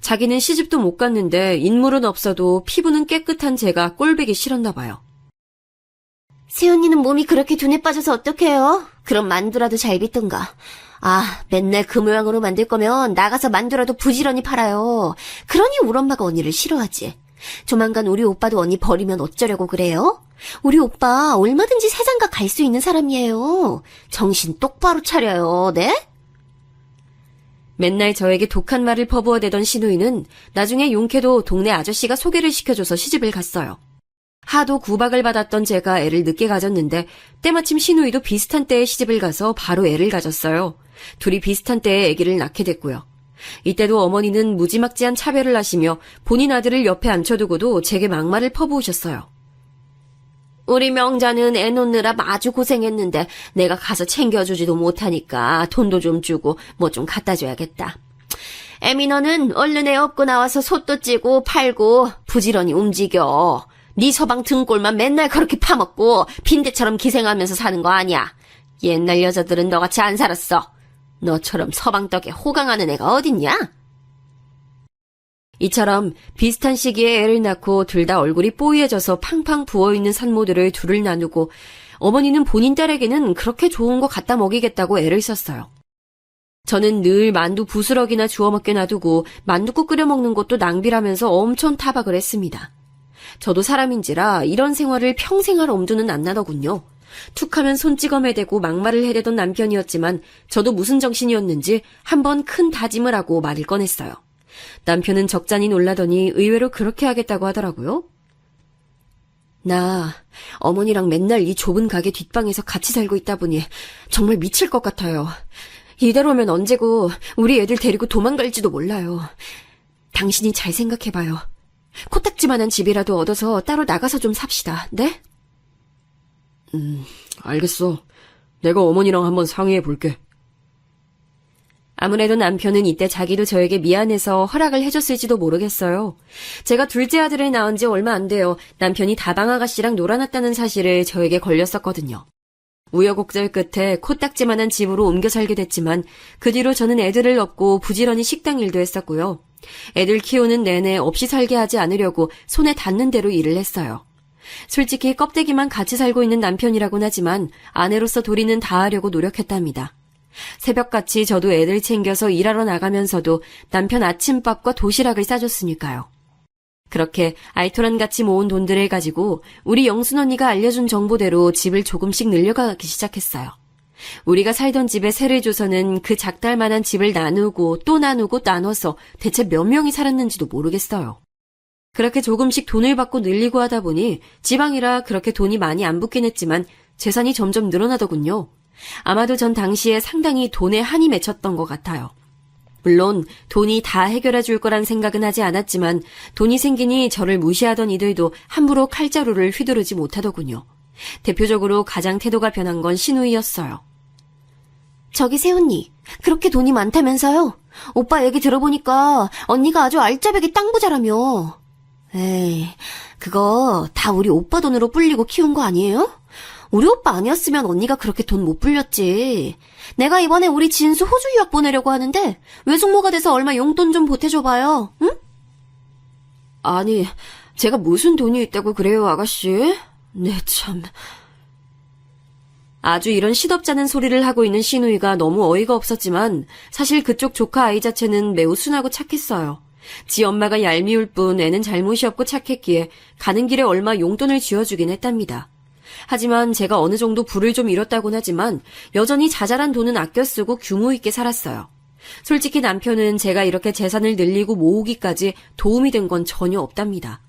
자기는 시집도 못 갔는데 인물은 없어도 피부는 깨끗한 제가 꼴보기 싫었나 봐요. 새언니는 몸이 그렇게 둔에 빠져서 어떡해요? 그럼 만두라도 잘 빚든가. 아, 맨날 그 모양으로 만들 거면 나가서 만두라도 부지런히 팔아요. 그러니 우리 엄마가 언니를 싫어하지. 조만간 우리 오빠도 언니 버리면 어쩌려고 그래요? 우리 오빠 얼마든지 세상가 갈 수 있는 사람이에요. 정신 똑바로 차려요, 네? 맨날 저에게 독한 말을 퍼부어대던 시누이는 나중에 용케도 동네 아저씨가 소개를 시켜줘서 시집을 갔어요. 하도 구박을 받았던 제가 애를 늦게 가졌는데 때마침 시누이도 비슷한 때에 시집을 가서 바로 애를 가졌어요. 둘이 비슷한 때에 아기를 낳게 됐고요. 이때도 어머니는 무지막지한 차별을 하시며 본인 아들을 옆에 앉혀두고도 제게 막말을 퍼부으셨어요. 우리 명자는 애 놓느라 아주 고생했는데 내가 가서 챙겨주지도 못하니까 돈도 좀 주고 뭐 좀 갖다 줘야겠다. 애미 너는 얼른 애 업고 나와서 솥도 찌고 팔고 부지런히 움직여. 네 서방 등골만 맨날 그렇게 파먹고 빈대처럼 기생하면서 사는 거 아니야. 옛날 여자들은 너같이 안 살았어. 너처럼 서방 덕에 호강하는 애가 어딨냐? 이처럼 비슷한 시기에 애를 낳고 둘 다 얼굴이 뽀얘져서 팡팡 부어있는 산모들을 둘을 나누고 어머니는 본인 딸에게는 그렇게 좋은 거 갖다 먹이겠다고 애를 썼어요. 저는 늘 만두 부스럭이나 주워 먹게 놔두고 만두국 끓여 먹는 것도 낭비라면서 엄청 타박을 했습니다. 저도 사람인지라 이런 생활을 평생 할 엄두는 안 나더군요. 툭하면 손찌검 해대고 막말을 해대던 남편이었지만 저도 무슨 정신이었는지 한번 큰 다짐을 하고 말을 꺼냈어요. 남편은 적잖이 놀라더니 의외로 그렇게 하겠다고 하더라고요. 나 어머니랑 맨날 이 좁은 가게 뒷방에서 같이 살고 있다 보니 정말 미칠 것 같아요. 이대로면 언제고 우리 애들 데리고 도망갈지도 몰라요. 당신이 잘 생각해봐요. 코딱지만한 집이라도 얻어서 따로 나가서 좀 삽시다. 네? 알겠어. 내가 어머니랑 한번 상의해 볼게. 아무래도 남편은 이때 자기도 저에게 미안해서 허락을 해줬을지도 모르겠어요. 제가 둘째 아들을 낳은 지 얼마 안 돼요. 남편이 다방 아가씨랑 놀아났다는 사실을 저에게 걸렸었거든요. 우여곡절 끝에 코딱지만한 집으로 옮겨 살게 됐지만 그 뒤로 저는 애들을 업고 부지런히 식당 일도 했었고요. 애들 키우는 내내 없이 살게 하지 않으려고 손에 닿는 대로 일을 했어요. 솔직히 껍데기만 같이 살고 있는 남편이라곤 하지만 아내로서 도리는 다하려고 노력했답니다. 새벽같이 저도 애들 챙겨서 일하러 나가면서도 남편 아침밥과 도시락을 싸줬으니까요. 그렇게 알토란같이 모은 돈들을 가지고 우리 영순 언니가 알려준 정보대로 집을 조금씩 늘려가기 시작했어요. 우리가 살던 집에 세를 줘서는 그 작달만한 집을 나누고 또 나누고 나눠서 대체 몇 명이 살았는지도 모르겠어요. 그렇게 조금씩 돈을 받고 늘리고 하다 보니 지방이라 그렇게 돈이 많이 안 붙긴 했지만 재산이 점점 늘어나더군요. 아마도 전 당시에 상당히 돈에 한이 맺혔던 것 같아요. 물론 돈이 다 해결해 줄 거란 생각은 하지 않았지만 돈이 생기니 저를 무시하던 이들도 함부로 칼자루를 휘두르지 못하더군요. 대표적으로 가장 태도가 변한 건 신우이였어요. 저기 세훈이, 그렇게 돈이 많다면서요? 오빠 얘기 들어보니까 언니가 아주 알짜배기 땅부자라며. 에이, 그거 다 우리 오빠 돈으로 불리고 키운 거 아니에요? 우리 오빠 아니었으면 언니가 그렇게 돈 못 불렸지. 내가 이번에 우리 진수 호주 유학 보내려고 하는데 외숙모가 돼서 얼마 용돈 좀 보태줘봐요. 응? 아니, 제가 무슨 돈이 있다고 그래요, 아가씨? 네, 참. 아주 이런 시덥잖은 소리를 하고 있는 신우이가 너무 어이가 없었지만 사실 그쪽 조카 아이 자체는 매우 순하고 착했어요. 지 엄마가 얄미울 뿐 애는 잘못이 없고 착했기에 가는 길에 얼마 용돈을 쥐어주긴 했답니다. 하지만 제가 어느 정도 부를 좀 잃었다곤 하지만 여전히 자잘한 돈은 아껴 쓰고 규모 있게 살았어요. 솔직히 남편은 제가 이렇게 재산을 늘리고 모으기까지 도움이 된 건 전혀 없답니다.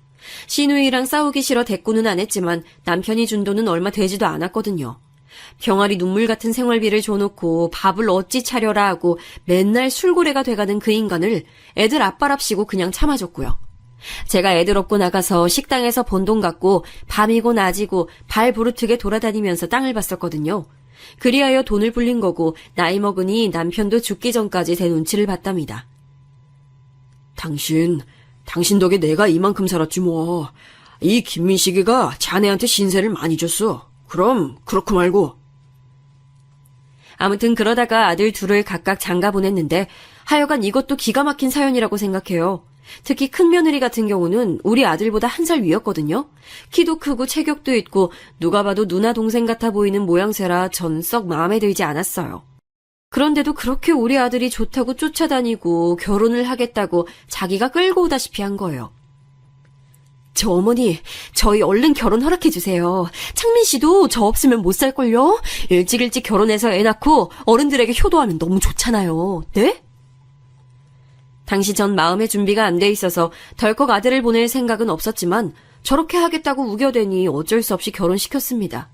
신우이랑 싸우기 싫어 대꾸는 안 했지만 남편이 준 돈은 얼마 되지도 않았거든요. 병아리 눈물 같은 생활비를 줘놓고 밥을 어찌 차려라 하고 맨날 술고래가 돼가는 그 인간을 애들 아빠랍시고 그냥 참아줬고요. 제가 애들 업고 나가서 식당에서 번 돈 갖고 밤이고 낮이고 발 부르트게 돌아다니면서 땅을 봤었거든요. 그리하여 돈을 불린 거고 나이 먹으니 남편도 죽기 전까지 제 눈치를 봤답니다. 당신 덕에 내가 이만큼 살았지 뭐. 이 김민식이가 자네한테 신세를 많이 줬어. 그럼 그렇고 말고. 아무튼 그러다가 아들 둘을 각각 장가 보냈는데 하여간 이것도 기가 막힌 사연이라고 생각해요. 특히 큰 며느리 같은 경우는 우리 아들보다 1살 위였거든요. 키도 크고 체격도 있고 누가 봐도 누나 동생 같아 보이는 모양새라 전 썩 마음에 들지 않았어요. 그런데도 그렇게 우리 아들이 좋다고 쫓아다니고 결혼을 하겠다고 자기가 끌고 오다시피 한 거예요. 저 어머니, 저희 얼른 결혼 허락해주세요. 창민 씨도 저 없으면 못 살걸요? 일찍 결혼해서 애 낳고 어른들에게 효도하면 너무 좋잖아요. 네? 당시 전 마음의 준비가 안 돼 있어서 덜컥 아들을 보낼 생각은 없었지만 저렇게 하겠다고 우겨대니 어쩔 수 없이 결혼시켰습니다.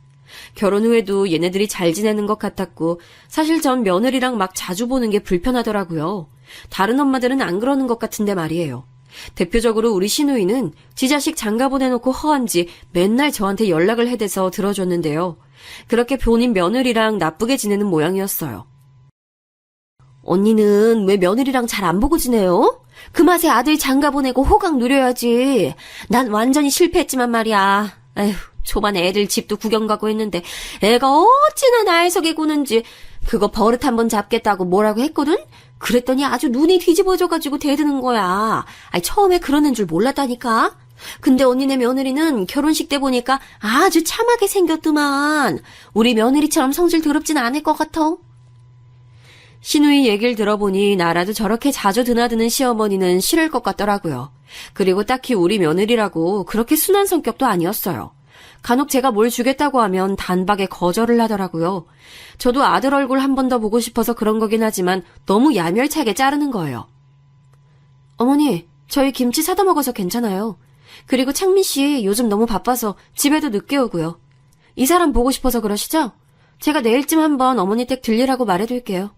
결혼 후에도 얘네들이 잘 지내는 것 같았고 사실 전 며느리랑 막 자주 보는 게 불편하더라고요. 다른 엄마들은 안 그러는 것 같은데 말이에요. 대표적으로 우리 신우이는 지 자식 장가 보내놓고 허한지 맨날 저한테 연락을 해대서 들어줬는데요. 그렇게 본인 며느리랑 나쁘게 지내는 모양이었어요. 언니는 왜 며느리랑 잘 안 보고 지내요? 그 맛에 아들 장가 보내고 호강 누려야지. 난 완전히 실패했지만 말이야. 아휴, 초반에 애들 집도 구경 가고 했는데 애가 어찌나 날 속에 구는지 그거 버릇 한번 잡겠다고 뭐라고 했거든? 그랬더니 아주 눈이 뒤집어져가지고 대드는 거야. 아니, 처음에 그러는 줄 몰랐다니까. 근데 언니네 며느리는 결혼식 때 보니까 아주 참하게 생겼더만. 우리 며느리처럼 성질 더럽진 않을 것 같아. 신우이 얘기를 들어보니 나라도 저렇게 자주 드나드는 시어머니는 싫을 것 같더라고요. 그리고 딱히 우리 며느리라고 그렇게 순한 성격도 아니었어요. 간혹 제가 뭘 주겠다고 하면 단박에 거절을 하더라고요. 저도 아들 얼굴 한 번 더 보고 싶어서 그런 거긴 하지만 너무 야멸차게 자르는 거예요. 어머니, 저희 김치 사다 먹어서 괜찮아요. 그리고 창민 씨 요즘 너무 바빠서 집에도 늦게 오고요. 이 사람 보고 싶어서 그러시죠? 제가 내일쯤 한번 어머니 댁 들리라고 말해둘게요.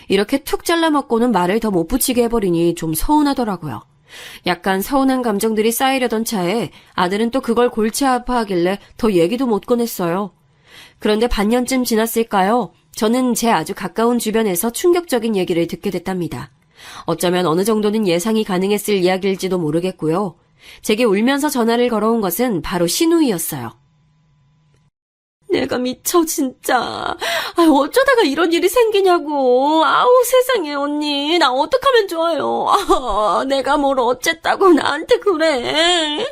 이렇게 툭 잘라먹고는 말을 더 못 붙이게 해버리니 좀 서운하더라고요. 약간 서운한 감정들이 쌓이려던 차에 아들은 또 그걸 골치 아파하길래 더 얘기도 못 꺼냈어요. 그런데 반년쯤 지났을까요? 저는 제 아주 가까운 주변에서 충격적인 얘기를 듣게 됐답니다. 어쩌면 어느 정도는 예상이 가능했을 이야기일지도 모르겠고요. 제게 울면서 전화를 걸어온 것은 바로 신우이였어요. 내가 미쳐 진짜. 어쩌다가 이런 일이 생기냐고. 아우 세상에 언니. 나 어떡하면 좋아요. 내가 뭘 어쨌다고 나한테 그래.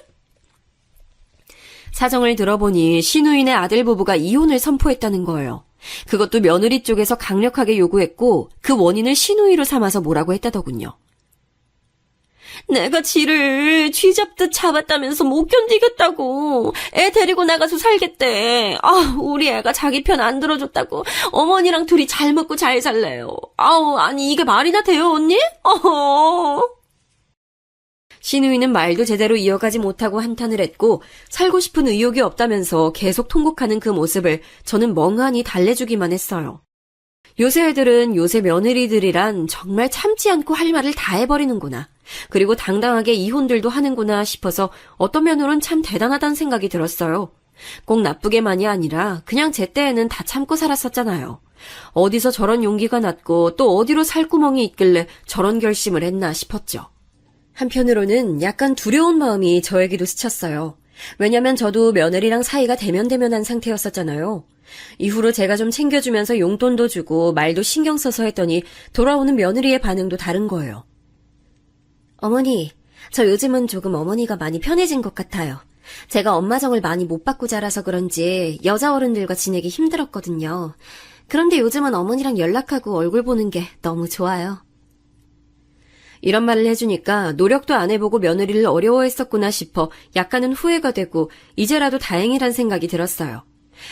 사정을 들어보니 신우인의 아들 부부가 이혼을 선포했다는 거예요. 그것도 며느리 쪽에서 강력하게 요구했고 그 원인을 신우이로 삼아서 뭐라고 했다더군요. 내가 지를 쥐잡듯 잡았다면서 못 견디겠다고. 애 데리고 나가서 살겠대. 우리 애가 자기 편 안 들어줬다고 어머니랑 둘이 잘 먹고 잘 살래요. 아니 이게 말이나 돼요, 언니? 신우이는 말도 제대로 이어가지 못하고 한탄을 했고 살고 싶은 의욕이 없다면서 계속 통곡하는 그 모습을 저는 멍하니 달래주기만 했어요. 요새 애들은 요새 며느리들이란 정말 참지 않고 할 말을 다 해버리는구나. 그리고 당당하게 이혼들도 하는구나 싶어서 어떤 면으로는 참 대단하다는 생각이 들었어요. 꼭 나쁘게만이 아니라 그냥 제 때에는 다 참고 살았었잖아요. 어디서 저런 용기가 났고 또 어디로 살구멍이 있길래 저런 결심을 했나 싶었죠. 한편으로는 약간 두려운 마음이 저에게도 스쳤어요. 왜냐면 저도 며느리랑 사이가 대면대면한 상태였었잖아요. 이후로 제가 좀 챙겨주면서 용돈도 주고 말도 신경 써서 했더니 돌아오는 며느리의 반응도 다른 거예요. 어머니, 저 요즘은 조금 어머니가 많이 편해진 것 같아요. 제가 엄마 정을 많이 못 받고 자라서 그런지 여자 어른들과 지내기 힘들었거든요. 그런데 요즘은 어머니랑 연락하고 얼굴 보는 게 너무 좋아요. 이런 말을 해주니까 노력도 안 해보고 며느리를 어려워했었구나 싶어 약간은 후회가 되고 이제라도 다행이란 생각이 들었어요.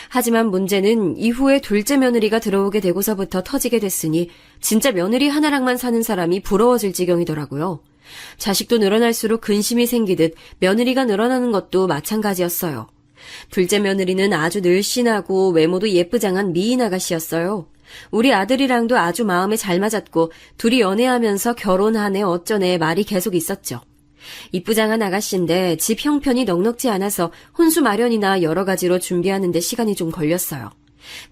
하지만 문제는 이후에 둘째 며느리가 들어오게 되고서부터 터지게 됐으니 진짜 며느리 하나랑만 사는 사람이 부러워질 지경이더라고요. 자식도 늘어날수록 근심이 생기듯 며느리가 늘어나는 것도 마찬가지였어요. 둘째 며느리는 아주 늘씬하고 외모도 예쁘장한 미인 아가씨였어요. 우리 아들이랑도 아주 마음에 잘 맞았고 둘이 연애하면서 결혼하네 어쩌네 말이 계속 있었죠. 이쁘장한 아가씨인데 집 형편이 넉넉지 않아서 혼수 마련이나 여러 가지로 준비하는 데 시간이 좀 걸렸어요.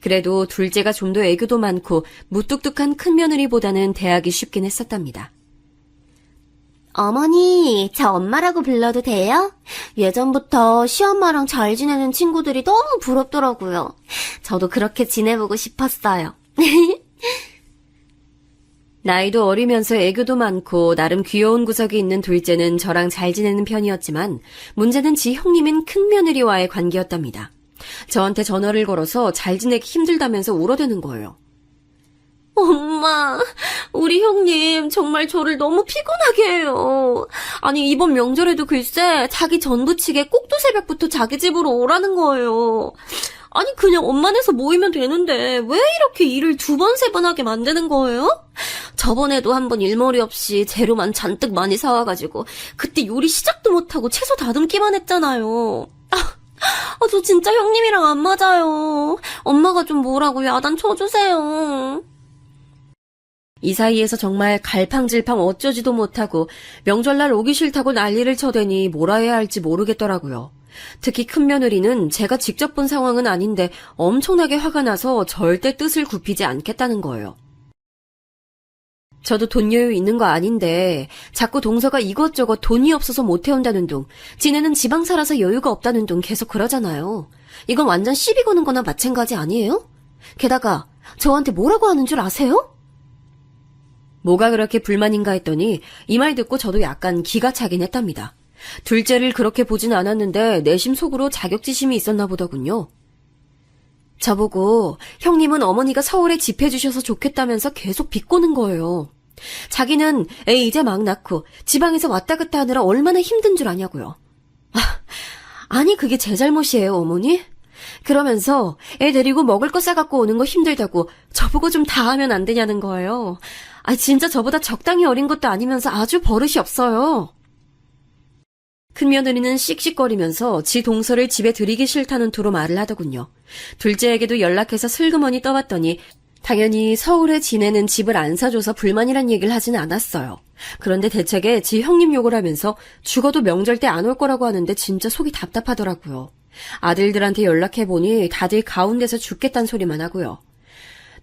그래도 둘째가 좀 더 애교도 많고 무뚝뚝한 큰며느리보다는 대하기 쉽긴 했었답니다. 어머니, 저 엄마라고 불러도 돼요? 예전부터 시엄마랑 잘 지내는 친구들이 너무 부럽더라고요. 저도 그렇게 지내보고 싶었어요. 나이도 어리면서 애교도 많고 나름 귀여운 구석이 있는 둘째는 저랑 잘 지내는 편이었지만 문제는 지 형님인 큰며느리와의 관계였답니다. 저한테 전화를 걸어서 잘 지내기 힘들다면서 울어대는 거예요. 엄마, 우리 형님 정말 저를 너무 피곤하게 해요. 아니 이번 명절에도 글쎄 자기 전 부치게 꼭두 새벽부터 자기 집으로 오라는 거예요. 아니 그냥 엄마네서 모이면 되는데 왜 이렇게 일을 2번, 3번 하게 만드는 거예요? 저번에도 한번 일머리 없이 재료만 잔뜩 많이 사와가지고 그때 요리 시작도 못하고 채소 다듬기만 했잖아요. 저 진짜 형님이랑 안 맞아요. 엄마가 좀 뭐라고 야단 쳐주세요. 이 사이에서 정말 갈팡질팡 어쩌지도 못하고 명절날 오기 싫다고 난리를 쳐대니 뭐라 해야 할지 모르겠더라고요. 특히 큰며느리는 제가 직접 본 상황은 아닌데 엄청나게 화가 나서 절대 뜻을 굽히지 않겠다는 거예요. 저도 돈 여유 있는 거 아닌데 자꾸 동서가 이것저것 돈이 없어서 못 해온다는 둥, 지네는 지방 살아서 여유가 없다는 둥 계속 그러잖아요. 이건 완전 시비 거는 거나 마찬가지 아니에요? 게다가 저한테 뭐라고 하는 줄 아세요? 뭐가 그렇게 불만인가 했더니 이 말 듣고 저도 약간 기가 차긴 했답니다. 둘째를 그렇게 보진 않았는데 내심 속으로 자격지심이 있었나 보더군요. 저보고 형님은 어머니가 서울에 집해 주셔서 좋겠다면서 계속 비꼬는 거예요. 자기는 애 이제 막 낳고 지방에서 왔다 갔다 하느라 얼마나 힘든 줄 아냐고요. 아니 그게 제 잘못이에요 어머니? 그러면서 애 데리고 먹을 거 싸갖고 오는 거 힘들다고 저보고 좀 다 하면 안 되냐는 거예요. 진짜 저보다 적당히 어린 것도 아니면서 아주 버릇이 없어요. 큰며느리는 씩씩거리면서 지 동서를 집에 들이기 싫다는 투로 말을 하더군요. 둘째에게도 연락해서 슬그머니 떠봤더니 당연히 서울에 지내는 집을 안 사줘서 불만이란 얘기를 하진 않았어요. 그런데 대책에 지 형님 욕을 하면서 죽어도 명절 때 안 올 거라고 하는데 진짜 속이 답답하더라고요. 아들들한테 연락해보니 다들 가운데서 죽겠다는 소리만 하고요.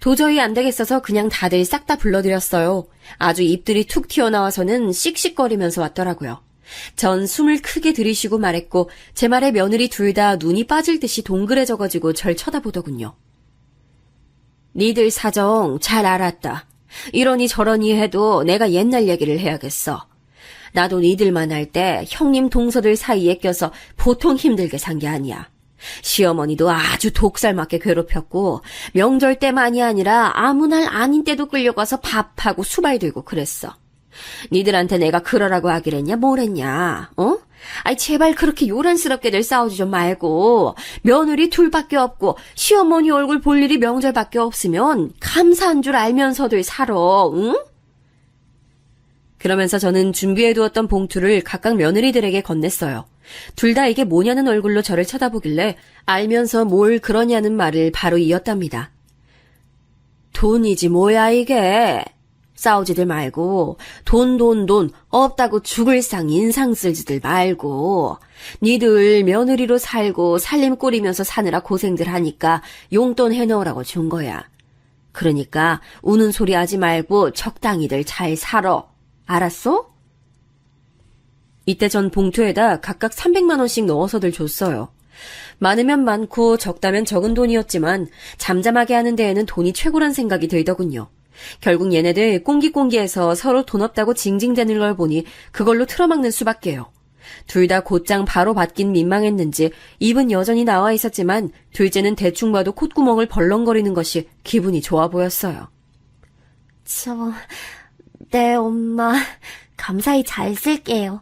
도저히 안 되겠어서 그냥 다들 싹 다 불러드렸어요. 아주 입들이 툭 튀어나와서는 씩씩거리면서 왔더라고요. 전 숨을 크게 들이쉬고 말했고 제 말에 며느리 둘 다 눈이 빠질 듯이 동그래져가지고 절 쳐다보더군요. 니들 사정 잘 알았다. 이러니 저러니 해도 내가 옛날 얘기를 해야겠어. 나도 니들만 할 때 형님 동서들 사이에 껴서 보통 힘들게 산 게 아니야. 시어머니도 아주 독살맞게 괴롭혔고 명절 때만이 아니라 아무 날 아닌 때도 끌려가서 밥하고 수발 들고 그랬어. 니들한테 내가 그러라고 하기랬냐, 뭐랬냐, 어? 아이, 제발 그렇게 요란스럽게들 싸우지 좀 말고, 며느리 둘밖에 없고, 시어머니 얼굴 볼 일이 명절밖에 없으면, 감사한 줄 알면서들 살아, 응? 그러면서 저는 준비해두었던 봉투를 각각 며느리들에게 건넸어요. 둘 다 이게 뭐냐는 얼굴로 저를 쳐다보길래 알면서 뭘 그러냐는 말을 바로 이었답니다. 돈이지 뭐야 이게. 싸우지들 말고 돈 없다고 죽을 상 인상 쓰지들 말고 니들 며느리로 살고 살림 꾸리면서 사느라 고생들 하니까 용돈 해놓으라고 준 거야. 그러니까 우는 소리 하지 말고 적당히들 잘 살아. 알았어? 이때 전 봉투에다 각각 300만 원씩 넣어서들 줬어요. 많으면 많고 적다면 적은 돈이었지만 잠잠하게 하는 데에는 돈이 최고란 생각이 들더군요. 결국 얘네들 꽁기꽁기해서 서로 돈 없다고 징징대는 걸 보니 그걸로 틀어막는 수밖에요. 둘 다 곧장 바로 받긴 민망했는지 입은 여전히 나와 있었지만 둘째는 대충 봐도 콧구멍을 벌렁거리는 것이 기분이 좋아 보였어요. 네, 엄마. 감사히 잘 쓸게요.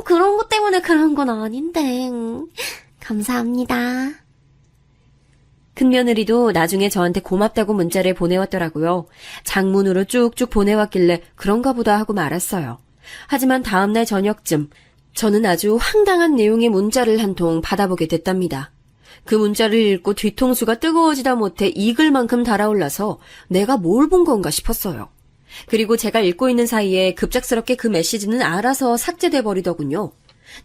그런 것 때문에 그런 건 아닌데. 감사합니다. 큰며느리도 나중에 저한테 고맙다고 문자를 보내왔더라고요. 장문으로 쭉쭉 보내왔길래 그런가 보다 하고 말았어요. 하지만 다음날 저녁쯤 저는 아주 황당한 내용의 문자를 한 통 받아보게 됐답니다. 그 문자를 읽고 뒤통수가 뜨거워지다 못해 익을 만큼 달아올라서 내가 뭘 본 건가 싶었어요. 그리고 제가 읽고 있는 사이에 급작스럽게 그 메시지는 알아서 삭제돼 버리더군요.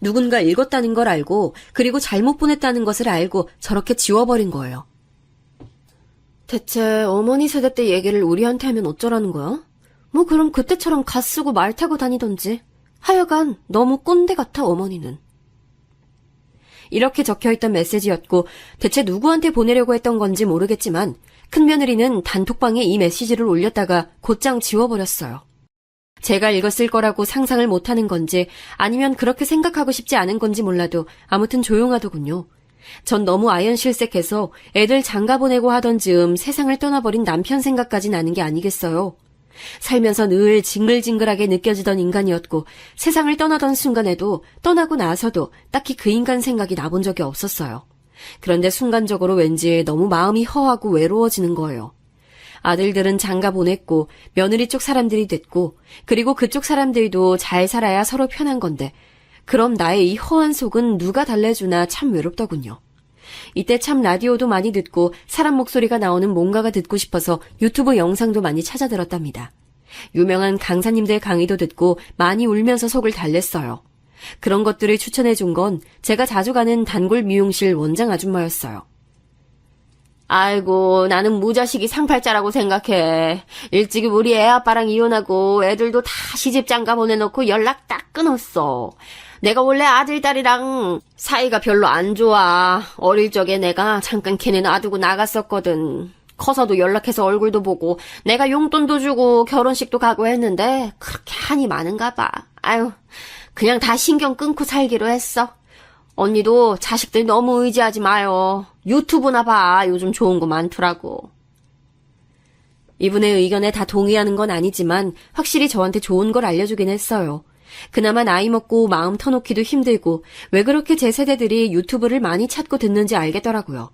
누군가 읽었다는 걸 알고 그리고 잘못 보냈다는 것을 알고 저렇게 지워버린 거예요. 대체 어머니 세대 때 얘기를 우리한테 하면 어쩌라는 거야? 뭐 그럼 그때처럼 가 쓰고 말 타고 다니던지. 하여간 너무 꼰대 같아 어머니는. 이렇게 적혀있던 메시지였고 대체 누구한테 보내려고 했던 건지 모르겠지만 큰며느리는 단톡방에 이 메시지를 올렸다가 곧장 지워버렸어요. 제가 읽었을 거라고 상상을 못하는 건지 아니면 그렇게 생각하고 싶지 않은 건지 몰라도 아무튼 조용하더군요. 전 너무 아연실색해서 애들 장가 보내고 하던 즈음 세상을 떠나버린 남편 생각까지 나는 게 아니겠어요. 살면서 늘 징글징글하게 느껴지던 인간이었고 세상을 떠나던 순간에도 떠나고 나서도 딱히 그 인간 생각이 나본 적이 없었어요. 그런데 순간적으로 왠지 너무 마음이 허하고 외로워지는 거예요. 아들들은 장가 보냈고 며느리 쪽 사람들이 됐고 그리고 그쪽 사람들도 잘 살아야 서로 편한 건데 그럼 나의 이 허한 속은 누가 달래주나 참 외롭더군요. 이때 참 라디오도 많이 듣고 사람 목소리가 나오는 뭔가가 듣고 싶어서 유튜브 영상도 많이 찾아 들었답니다. 유명한 강사님들 강의도 듣고 많이 울면서 속을 달랬어요. 그런 것들을 추천해준 건 제가 자주 가는 단골 미용실 원장 아줌마였어요. 아이고, 나는 무자식이 상팔자라고 생각해. 일찍이 우리 애 아빠랑 이혼하고 애들도 다 시집 장가 보내놓고 연락 딱 끊었어. 내가 원래 아들, 딸이랑 사이가 별로 안 좋아. 어릴 적에 내가 잠깐 걔네 놔두고 나갔었거든. 커서도 연락해서 얼굴도 보고 내가 용돈도 주고 결혼식도 가고 했는데 그렇게 한이 많은가 봐. 아유, 그냥 다 신경 끊고 살기로 했어. 언니도 자식들 너무 의지하지 마요. 유튜브나 봐. 요즘 좋은 거 많더라고. 이분의 의견에 다 동의하는 건 아니지만 확실히 저한테 좋은 걸 알려주긴 했어요. 그나마 나이 먹고 마음 터놓기도 힘들고 왜 그렇게 제 세대들이 유튜브를 많이 찾고 듣는지 알겠더라고요.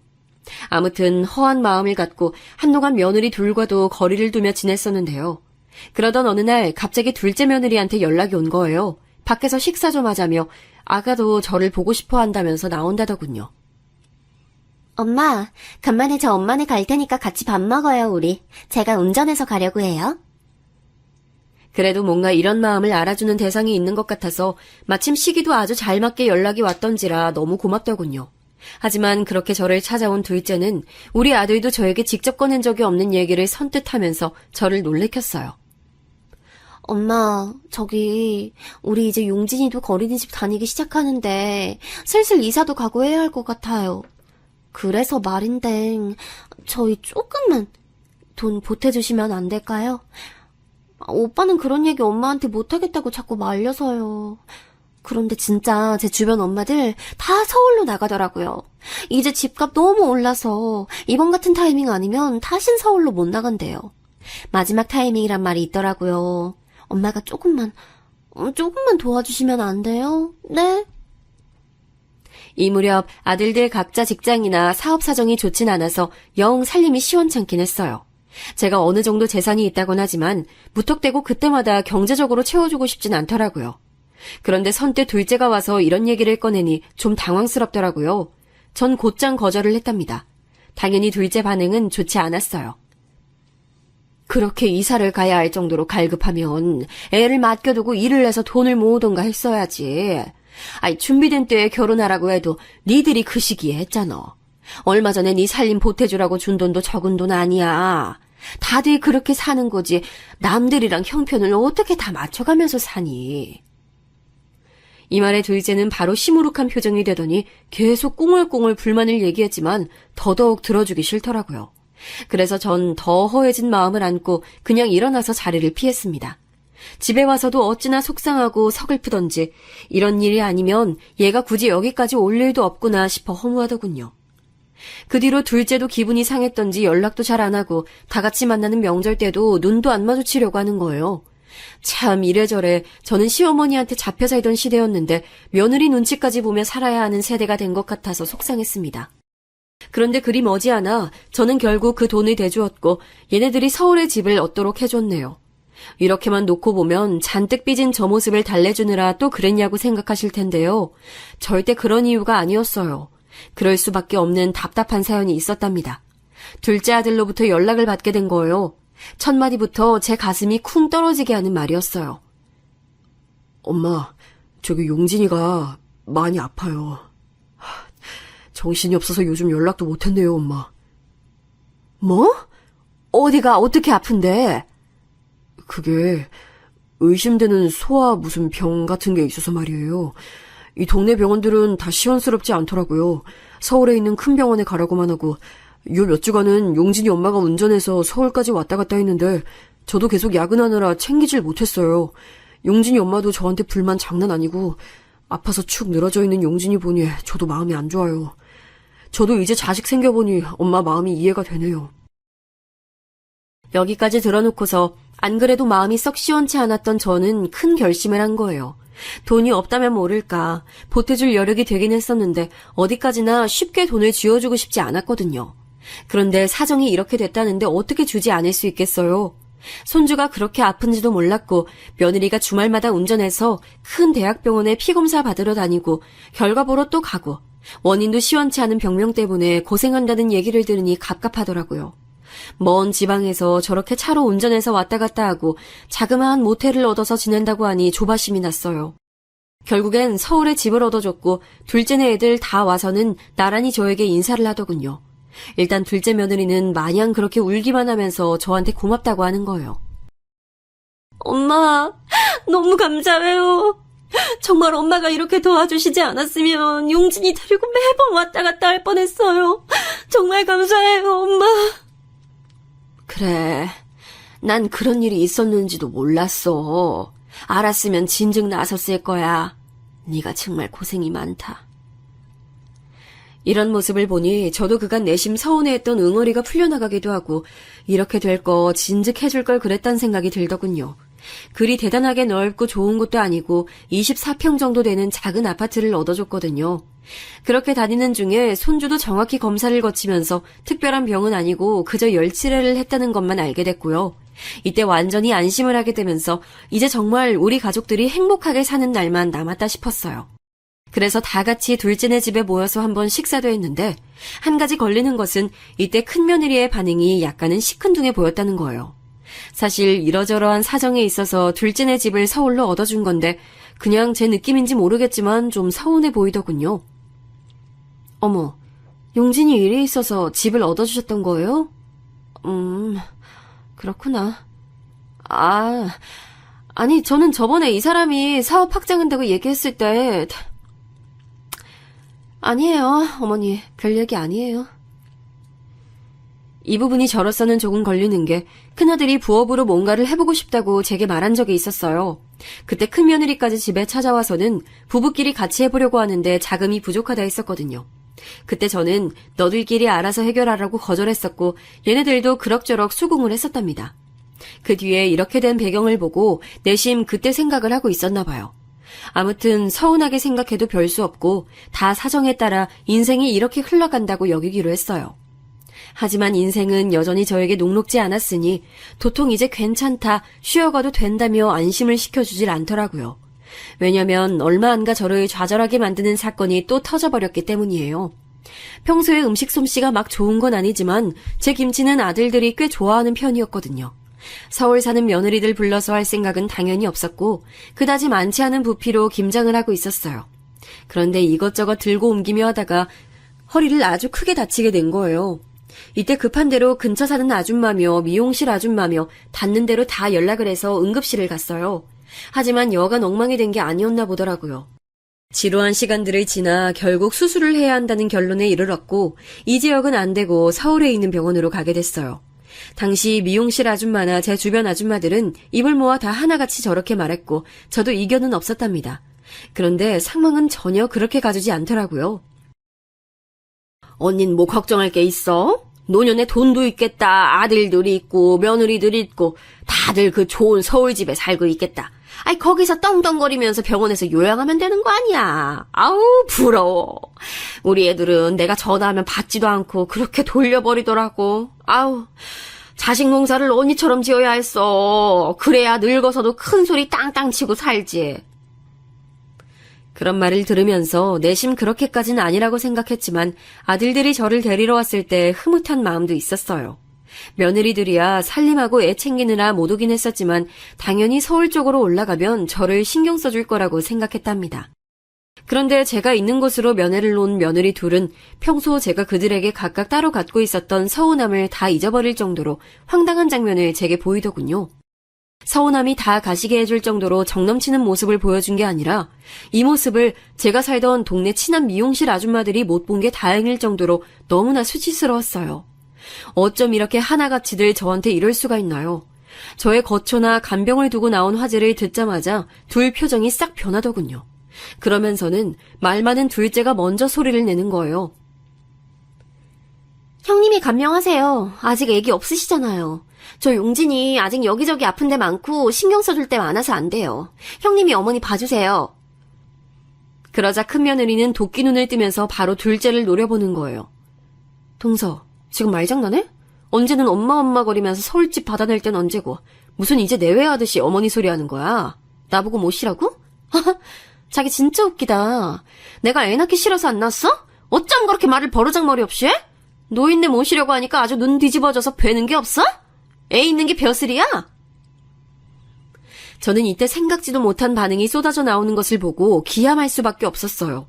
아무튼 허한 마음을 갖고 한동안 며느리 둘과도 거리를 두며 지냈었는데요. 그러던 어느 날 갑자기 둘째 며느리한테 연락이 온 거예요. 밖에서 식사 좀 하자며 아가도 저를 보고 싶어 한다면서 나온다더군요. 엄마, 간만에 저 엄마네 갈 테니까 같이 밥 먹어요, 우리. 제가 운전해서 가려고 해요. 그래도 뭔가 이런 마음을 알아주는 대상이 있는 것 같아서 마침 시기도 아주 잘 맞게 연락이 왔던지라 너무 고맙더군요. 하지만 그렇게 저를 찾아온 둘째는 우리 아들도 저에게 직접 꺼낸 적이 없는 얘기를 선뜻 하면서 저를 놀래켰어요. 엄마, 우리 이제 용진이도 어린이집 다니기 시작하는데 슬슬 이사도 가고 해야 할 것 같아요. 그래서 말인데 저희 조금만 돈 보태주시면 안 될까요? 오빠는 그런 얘기 엄마한테 못하겠다고 자꾸 말려서요. 그런데 진짜 제 주변 엄마들 다 서울로 나가더라고요. 이제 집값 너무 올라서 이번 같은 타이밍 아니면 다신 서울로 못 나간대요. 마지막 타이밍이란 말이 있더라고요. 엄마가 조금만 도와주시면 안 돼요? 네? 이 무렵 아들들 각자 직장이나 사업 사정이 좋진 않아서 영 살림이 시원찮긴 했어요. 제가 어느 정도 재산이 있다곤 하지만 무턱대고 그때마다 경제적으로 채워주고 싶진 않더라고요. 그런데 선뜻 둘째가 와서 이런 얘기를 꺼내니 좀 당황스럽더라고요. 전 곧장 거절을 했답니다. 당연히 둘째 반응은 좋지 않았어요. 그렇게 이사를 가야 할 정도로 갈급하면 애를 맡겨두고 일을 해서 돈을 모으던가 했어야지. 아이, 준비된 때에 결혼하라고 해도 니들이 그 시기에 했잖아. 얼마 전에 네 살림 보태주라고 준 돈도 적은 돈 아니야. 다들 그렇게 사는 거지. 남들이랑 형편을 어떻게 다 맞춰가면서 사니. 이 말에 둘째는 바로 시무룩한 표정이 되더니 계속 꿍얼꿍얼 불만을 얘기했지만 더더욱 들어주기 싫더라고요. 그래서 전 더 허해진 마음을 안고 그냥 일어나서 자리를 피했습니다. 집에 와서도 어찌나 속상하고 서글프던지 이런 일이 아니면 얘가 굳이 여기까지 올 일도 없구나 싶어 허무하더군요. 그 뒤로 둘째도 기분이 상했던지 연락도 잘 안 하고 다 같이 만나는 명절 때도 눈도 안 마주치려고 하는 거예요. 참 이래저래 저는 시어머니한테 잡혀 살던 시대였는데 며느리 눈치까지 보며 살아야 하는 세대가 된 것 같아서 속상했습니다. 그런데 그리 머지않아 저는 결국 그 돈을 대주었고 얘네들이 서울에 집을 얻도록 해줬네요. 이렇게만 놓고 보면 잔뜩 삐진 저 모습을 달래주느라 또 그랬냐고 생각하실 텐데요. 절대 그런 이유가 아니었어요. 그럴 수밖에 없는 답답한 사연이 있었답니다. 둘째 아들로부터 연락을 받게 된 거예요. 첫 마디부터 제 가슴이 쿵 떨어지게 하는 말이었어요. 엄마, 저기 용진이가 많이 아파요. 정신이 없어서 요즘 연락도 못했네요, 엄마. 뭐? 어디가 어떻게 아픈데? 그게 의심되는 소아 무슨 병 같은 게 있어서 말이에요. 이 동네 병원들은 다 시원스럽지 않더라고요. 서울에 있는 큰 병원에 가라고만 하고 요 몇 주간은 용진이 엄마가 운전해서 서울까지 왔다 갔다 했는데 저도 계속 야근하느라 챙기질 못했어요. 용진이 엄마도 저한테 불만 장난 아니고 아파서 축 늘어져 있는 용진이 보니 저도 마음이 안 좋아요. 저도 이제 자식 생겨보니 엄마 마음이 이해가 되네요. 여기까지 들어놓고서 안 그래도 마음이 썩 시원치 않았던 저는 큰 결심을 한 거예요. 돈이 없다면 모를까 보태줄 여력이 되긴 했었는데 어디까지나 쉽게 돈을 쥐어주고 싶지 않았거든요. 그런데 사정이 이렇게 됐다는데 어떻게 주지 않을 수 있겠어요. 손주가 그렇게 아픈지도 몰랐고 며느리가 주말마다 운전해서 큰 대학병원에 피검사 받으러 다니고 결과 보러 또 가고 원인도 시원치 않은 병명 때문에 고생한다는 얘기를 들으니 갑갑하더라고요. 먼 지방에서 저렇게 차로 운전해서 왔다 갔다 하고 자그마한 모텔을 얻어서 지낸다고 하니 조바심이 났어요. 결국엔 서울에 집을 얻어줬고 둘째네 애들 다 와서는 나란히 저에게 인사를 하더군요. 일단 둘째 며느리는 마냥 그렇게 울기만 하면서 저한테 고맙다고 하는 거예요. 엄마, 너무 감사해요. 정말 엄마가 이렇게 도와주시지 않았으면 용진이 데리고 매번 왔다 갔다 할 뻔했어요. 정말 감사해요, 엄마. 그래, 난 그런 일이 있었는지도 몰랐어. 알았으면 진즉 나섰을 거야. 네가 정말 고생이 많다. 이런 모습을 보니 저도 그간 내심 서운해했던 응어리가 풀려나가기도 하고 이렇게 될 거 진즉 해줄 걸 그랬단 생각이 들더군요. 그리 대단하게 넓고 좋은 곳도 아니고 24평 정도 되는 작은 아파트를 얻어줬거든요. 그렇게 다니는 중에 손주도 정확히 검사를 거치면서 특별한 병은 아니고 그저 열치레를 했다는 것만 알게 됐고요. 이때 완전히 안심을 하게 되면서 이제 정말 우리 가족들이 행복하게 사는 날만 남았다 싶었어요. 그래서 다 같이 둘째네 집에 모여서 한번 식사도 했는데 한 가지 걸리는 것은 이때 큰며느리의 반응이 약간은 시큰둥해 보였다는 거예요. 사실 이러저러한 사정에 있어서 둘째네 집을 서울로 얻어준 건데 그냥 제 느낌인지 모르겠지만 좀 서운해 보이더군요. 어머, 용진이 일이 있어서 집을 얻어주셨던 거예요? 그렇구나. 아니 저는 저번에 이 사람이 사업 확장한다고 얘기했을 때 아니에요, 어머니. 별 얘기 아니에요. 이 부분이 저로서는 조금 걸리는 게 큰아들이 부업으로 뭔가를 해보고 싶다고 제게 말한 적이 있었어요. 그때 큰며느리까지 집에 찾아와서는 부부끼리 같이 해보려고 하는데 자금이 부족하다 했었거든요. 그때 저는 너들끼리 알아서 해결하라고 거절했었고 얘네들도 그럭저럭 수긍을 했었답니다. 그 뒤에 이렇게 된 배경을 보고 내심 그때 생각을 하고 있었나 봐요. 아무튼 서운하게 생각해도 별 수 없고 다 사정에 따라 인생이 이렇게 흘러간다고 여기기로 했어요. 하지만 인생은 여전히 저에게 녹록지 않았으니 도통 이제 괜찮다, 쉬어가도 된다며 안심을 시켜주질 않더라고요. 왜냐면 얼마 안 가 저를 좌절하게 만드는 사건이 또 터져버렸기 때문이에요. 평소에 음식 솜씨가 막 좋은 건 아니지만 제 김치는 아들들이 꽤 좋아하는 편이었거든요. 서울 사는 며느리들 불러서 할 생각은 당연히 없었고 그다지 많지 않은 부피로 김장을 하고 있었어요. 그런데 이것저것 들고 옮기며 하다가 허리를 아주 크게 다치게 된 거예요. 이때 급한 대로 근처 사는 아줌마며 미용실 아줌마며 닿는 대로 다 연락을 해서 응급실을 갔어요. 하지만 여간 엉망이 된 게 아니었나 보더라고요. 지루한 시간들을 지나 결국 수술을 해야 한다는 결론에 이르렀고 이 지역은 안 되고 서울에 있는 병원으로 가게 됐어요. 당시 미용실 아줌마나 제 주변 아줌마들은 입을 모아 다 하나같이 저렇게 말했고 저도 이견은 없었답니다. 그런데 상황은 전혀 그렇게 가주지 않더라고요. 언닌 뭐 걱정할 게 있어? 노년에 돈도 있겠다. 아들들이 있고 며느리들이 있고 다들 그 좋은 서울집에 살고 있겠다. 아이 거기서 떵떵거리면서 병원에서 요양하면 되는 거 아니야. 아우 부러워. 우리 애들은 내가 전화하면 받지도 않고 그렇게 돌려버리더라고. 아우 자식 농사를 언니처럼 지어야 했어. 그래야 늙어서도 큰 소리 땅땅 치고 살지. 그런 말을 들으면서 내심 그렇게까지는 아니라고 생각했지만 아들들이 저를 데리러 왔을 때 흐뭇한 마음도 있었어요. 며느리들이야 살림하고 애 챙기느라 못 오긴 했었지만 당연히 서울 쪽으로 올라가면 저를 신경 써줄 거라고 생각했답니다. 그런데 제가 있는 곳으로 면회를 온 며느리 둘은 평소 제가 그들에게 각각 따로 갖고 있었던 서운함을 다 잊어버릴 정도로 황당한 장면을 제게 보이더군요. 서운함이 다 가시게 해줄 정도로 정넘치는 모습을 보여준 게 아니라 이 모습을 제가 살던 동네 친한 미용실 아줌마들이 못 본 게 다행일 정도로 너무나 수치스러웠어요. 어쩜 이렇게 하나같이들 저한테 이럴 수가 있나요? 저의 거초나 간병을 두고 나온 화제를 듣자마자 둘 표정이 싹 변하더군요. 그러면서는 말 많은 둘째가 먼저 소리를 내는 거예요. 형님이 간병하세요. 아직 애기 없으시잖아요. 저 용진이 아직 여기저기 아픈 데 많고 신경 써줄 데 많아서 안 돼요. 형님이 어머니 봐주세요. 그러자 큰며느리는 도끼 눈을 뜨면서 바로 둘째를 노려보는 거예요. 동서, 지금 말장난해? 언제는 엄마 거리면서 서울집 받아낼 땐 언제고 무슨 이제 내외하듯이 어머니 소리하는 거야. 나보고 모시라고? 자기 진짜 웃기다. 내가 애 낳기 싫어서 안 낳았어? 어쩜 그렇게 말을 버르장머리 없이 해? 노인네 모시려고 하니까 아주 눈 뒤집어져서 되는 게 없어? 애 있는 게 벼슬이야? 저는 이때 생각지도 못한 반응이 쏟아져 나오는 것을 보고 기함할 수밖에 없었어요.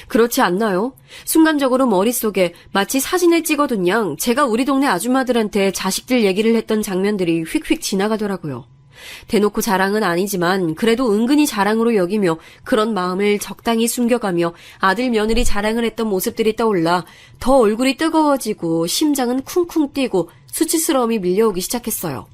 그렇지 않나요? 순간적으로 머릿속에 마치 사진을 찍어둔 양 제가 우리 동네 아줌마들한테 자식들 얘기를 했던 장면들이 휙휙 지나가더라고요. 대놓고 자랑은 아니지만 그래도 은근히 자랑으로 여기며 그런 마음을 적당히 숨겨가며 아들 며느리 자랑을 했던 모습들이 떠올라 더 얼굴이 뜨거워지고 심장은 쿵쿵 뛰고 수치스러움이 밀려오기 시작했어요.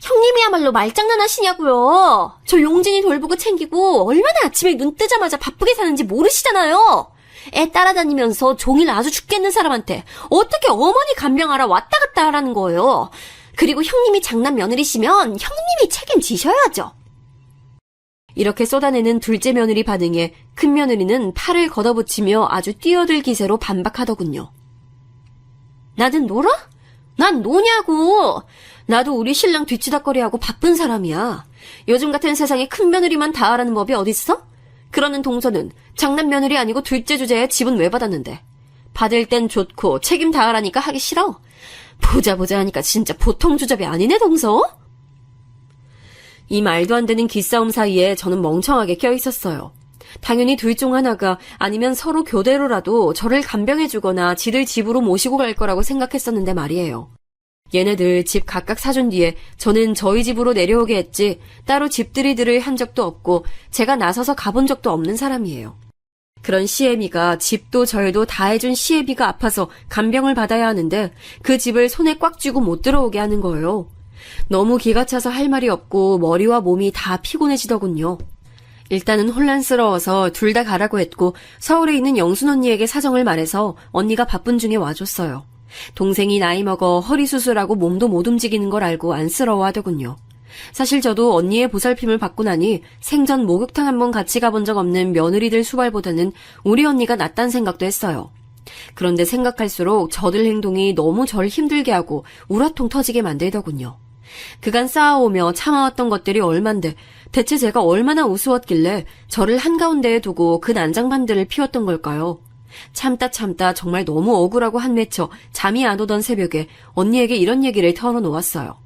형님이야말로 말장난하시냐고요. 저 용진이 돌보고 챙기고 얼마나 아침에 눈 뜨자마자 바쁘게 사는지 모르시잖아요. 애 따라다니면서 종일 아주 죽겠는 사람한테 어떻게 어머니 간병하러 왔다 갔다 하라는 거예요. 그리고 형님이 장남 며느리시면 형님이 책임지셔야죠. 이렇게 쏟아내는 둘째 며느리 반응에 큰 며느리는 팔을 걷어붙이며 아주 뛰어들 기세로 반박하더군요. 나는 놀아? 난 노냐고. 나도 우리 신랑 뒤치다꺼리하고 바쁜 사람이야. 요즘 같은 세상에 큰 며느리만 다 하라는 법이 어딨어? 그러는 동서는 장남 며느리 아니고 둘째 주제에 집은 왜 받았는데. 받을 땐 좋고 책임 다 하라니까 하기 싫어. 보자 하니까 진짜 보통 주접이 아니네 동서? 이 말도 안 되는 기싸움 사이에 저는 멍청하게 껴있었어요. 당연히 둘 중 하나가 아니면 서로 교대로라도 저를 간병해주거나 지들 집으로 모시고 갈 거라고 생각했었는데 말이에요. 얘네들 집 각각 사준 뒤에 저는 저희 집으로 내려오게 했지 따로 집들이들을 한 적도 없고 제가 나서서 가본 적도 없는 사람이에요. 그런 시애미가 집도 절도 다 해준 시애비가 아파서 간병을 받아야 하는데 그 집을 손에 꽉 쥐고 못 들어오게 하는 거예요. 너무 기가 차서 할 말이 없고 머리와 몸이 다 피곤해지더군요. 일단은 혼란스러워서 둘 다 가라고 했고 서울에 있는 영순 언니에게 사정을 말해서 언니가 바쁜 중에 와줬어요. 동생이 나이 먹어 허리 수술하고 몸도 못 움직이는 걸 알고 안쓰러워하더군요. 사실 저도 언니의 보살핌을 받고 나니 생전 목욕탕 한번 같이 가본 적 없는 며느리들 수발보다는 우리 언니가 낫단 생각도 했어요. 그런데 생각할수록 저들 행동이 너무 절 힘들게 하고 우라통 터지게 만들더군요. 그간 쌓아오며 참아왔던 것들이 얼만데 대체 제가 얼마나 우스웠길래 저를 한가운데에 두고 그 난장판들을 피웠던 걸까요? 참다 정말 너무 억울하고 한맺혀 잠이 안 오던 새벽에 언니에게 이런 얘기를 털어놓았어요.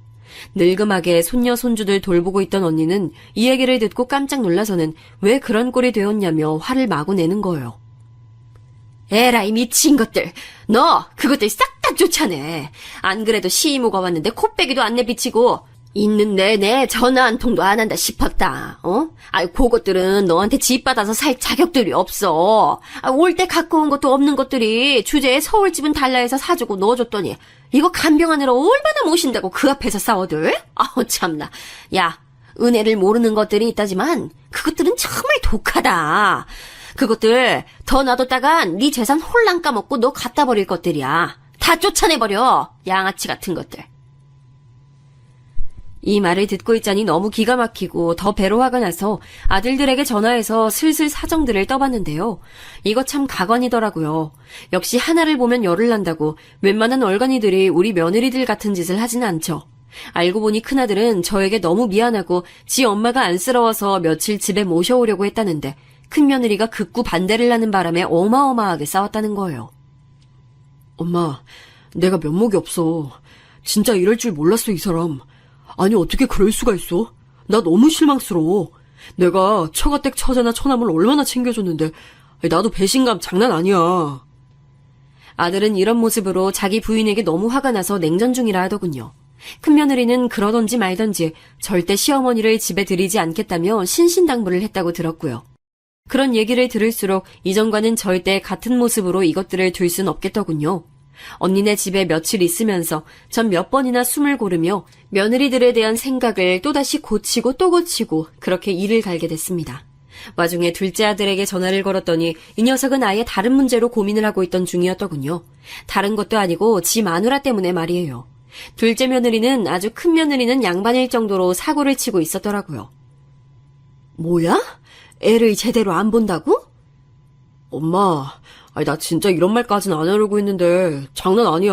늙음하게 손녀 손주들 돌보고 있던 언니는 이 얘기를 듣고 깜짝 놀라서는 왜 그런 꼴이 되었냐며 화를 마구 내는 거예요. 에라이 미친 것들. 너 그것들 싹 다 쫓아내. 안 그래도 시이모가 왔는데 코빼기도 안 내비치고 있는 내내 전화 한 통도 안 한다 싶었다. 그것들은 너한테 집 받아서 살 자격들이 없어. 올 때 갖고 온 것도 없는 것들이 주제에 서울집은 달라 해서 사주고 넣어줬더니 이거 간병하느라 얼마나 모신다고 그 앞에서 싸워들? 참나. 야, 은혜를 모르는 것들이 있다지만 그것들은 정말 독하다. 그것들 더 놔뒀다간 네 재산 홀랑 까먹고 너 갖다 버릴 것들이야. 다 쫓아내버려. 양아치 같은 것들. 이 말을 듣고 있자니 너무 기가 막히고 더 배로 화가 나서 아들들에게 전화해서 슬슬 사정들을 떠봤는데요. 이거 참 가관이더라고요. 역시 하나를 보면 열을 난다고 웬만한 얼간이들이 우리 며느리들 같은 짓을 하진 않죠. 알고 보니 큰아들은 저에게 너무 미안하고 지 엄마가 안쓰러워서 며칠 집에 모셔오려고 했다는데 큰며느리가 극구 반대를 하는 바람에 어마어마하게 싸웠다는 거예요. 엄마, 내가 면목이 없어. 진짜 이럴 줄 몰랐어, 이 사람. 아니, 어떻게 그럴 수가 있어? 나 너무 실망스러워. 내가 처가댁 처제나 처남을 얼마나 챙겨줬는데 나도 배신감 장난 아니야. 아들은 이런 모습으로 자기 부인에게 너무 화가 나서 냉전 중이라 하더군요. 큰며느리는 그러던지 말던지 절대 시어머니를 집에 들이지 않겠다며 신신당부를 했다고 들었고요. 그런 얘기를 들을수록 이전과는 절대 같은 모습으로 이것들을 둘 순 없겠더군요. 언니네 집에 며칠 있으면서 전 몇 번이나 숨을 고르며 며느리들에 대한 생각을 또다시 고치고 또 고치고 그렇게 일을 갈게 됐습니다. 와중에 둘째 아들에게 전화를 걸었더니 이 녀석은 아예 다른 문제로 고민을 하고 있던 중이었더군요. 다른 것도 아니고 지 마누라 때문에 말이에요. 둘째 며느리는 아주 큰 며느리는 양반일 정도로 사고를 치고 있었더라고요. 뭐야? 애를 제대로 안 본다고? 엄마, 나 진짜 이런 말까진 안 하려고 했는데 장난 아니야.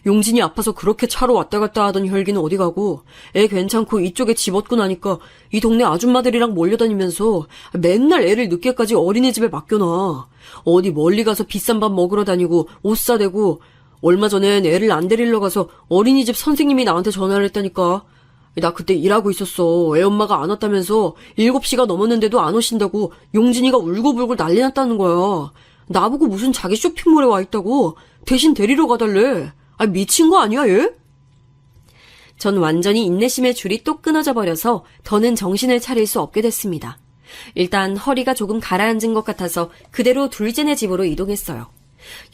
용진이 아파서 그렇게 차로 왔다 갔다 하던 혈기는 어디 가고 애 괜찮고 이쪽에 집 얻고 나니까 이 동네 아줌마들이랑 몰려다니면서 맨날 애를 늦게까지 어린이집에 맡겨놔. 어디 멀리 가서 비싼 밥 먹으러 다니고 옷 사대고 얼마 전엔 애를 안 데리러 가서 어린이집 선생님이 나한테 전화를 했다니까. 나 그때 일하고 있었어. 애 엄마가 안 왔다면서 7시가 넘었는데도 안 오신다고 용진이가 울고불고 난리 났다는 거야. 나보고 무슨 자기 쇼핑몰에 와 있다고 대신 데리러 가달래. 미친 거 아니야 얘? 전 완전히 인내심의 줄이 또 끊어져 버려서 더는 정신을 차릴 수 없게 됐습니다. 일단 허리가 조금 가라앉은 것 같아서 그대로 둘째네 집으로 이동했어요.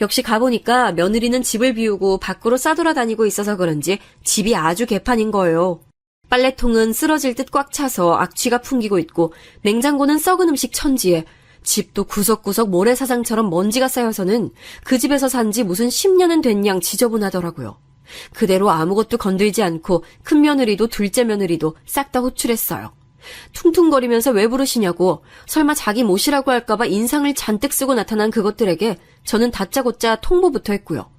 역시 가보니까 며느리는 집을 비우고 밖으로 싸돌아다니고 있어서 그런지 집이 아주 개판인 거예요. 빨래통은 쓰러질 듯 꽉 차서 악취가 풍기고 있고 냉장고는 썩은 음식 천지에 집도 구석구석 모래사장처럼 먼지가 쌓여서는 그 집에서 산 지 무슨 10년은 된 양 지저분하더라고요. 그대로 아무것도 건들지 않고 큰며느리도 둘째 며느리도 싹 다 호출했어요. 퉁퉁거리면서 왜 부르시냐고 설마 자기 모시라고 할까봐 인상을 잔뜩 쓰고 나타난 그것들에게 저는 다짜고짜 통보부터 했고요.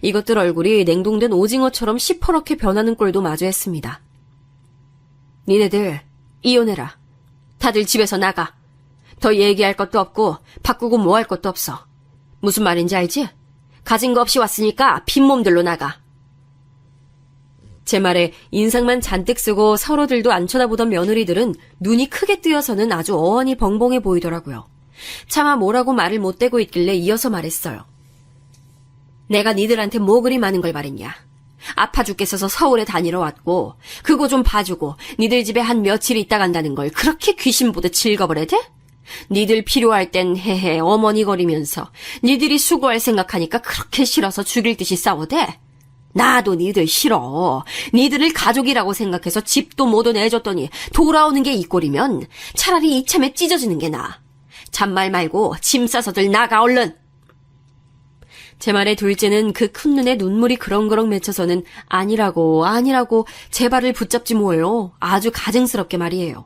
이것들 얼굴이 냉동된 오징어처럼 시퍼렇게 변하는 꼴도 마주했습니다. 니네들 이혼해라. 다들 집에서 나가. 더 얘기할 것도 없고 바꾸고 뭐 할 것도 없어. 무슨 말인지 알지? 가진 거 없이 왔으니까 빈몸들로 나가. 제 말에 인상만 잔뜩 쓰고 서로들도 안 쳐다보던 며느리들은 눈이 크게 뜨여서는 아주 어언이 벙벙해 보이더라고요. 차마 뭐라고 말을 못 대고 있길래 이어서 말했어요. 내가 니들한테 뭐 그리 많은 걸 바랬냐. 아파 죽겠어서 서울에 다니러 왔고 그거 좀 봐주고 니들 집에 한 며칠 있다 간다는 걸 그렇게 귀신 보듯 즐거버려 돼? 니들 필요할 땐 헤헤 어머니거리면서 니들이 수고할 생각하니까 그렇게 싫어서 죽일 듯이 싸워대? 나도 니들 싫어. 니들을 가족이라고 생각해서 집도 모두 내줬더니 돌아오는 게 이 꼴이면 차라리 이참에 찢어지는 게 나아. 잔말 말고 짐 싸서들 나가 얼른. 제 말에 둘째는 그 큰 눈에 눈물이 그렁그렁 맺혀서는 아니라고 제 발을 붙잡지 뭐예요. 아주 가증스럽게 말이에요.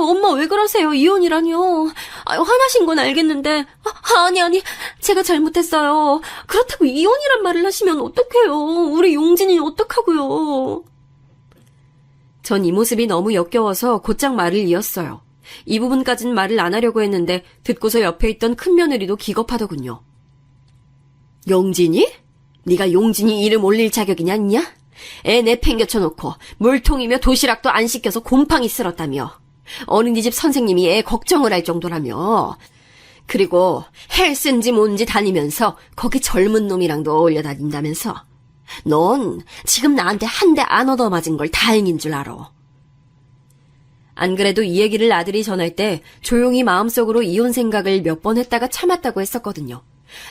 엄마 왜 그러세요? 이혼이라뇨. 화나신 건 알겠는데. 아니, 제가 잘못했어요. 그렇다고 이혼이란 말을 하시면 어떡해요. 우리 용진이 어떡하고요. 전 이 모습이 너무 역겨워서 곧장 말을 이었어요. 이 부분까진 말을 안 하려고 했는데 듣고서 옆에 있던 큰며느리도 기겁하더군요. 용진이? 네가 용진이 이름 올릴 자격이냐 있냐? 애 내팽겨쳐놓고 물통이며 도시락도 안 시켜서 곰팡이 쓸었다며. 어린이집 선생님이 애 걱정을 할 정도라며. 그리고 헬스인지 뭔지 다니면서 거기 젊은 놈이랑도 어울려 다닌다면서. 넌 지금 나한테 한 대 안 얻어맞은 걸 다행인 줄 알아. 안 그래도 이 얘기를 아들이 전할 때 조용히 마음속으로 이혼 생각을 몇 번 했다가 참았다고 했었거든요.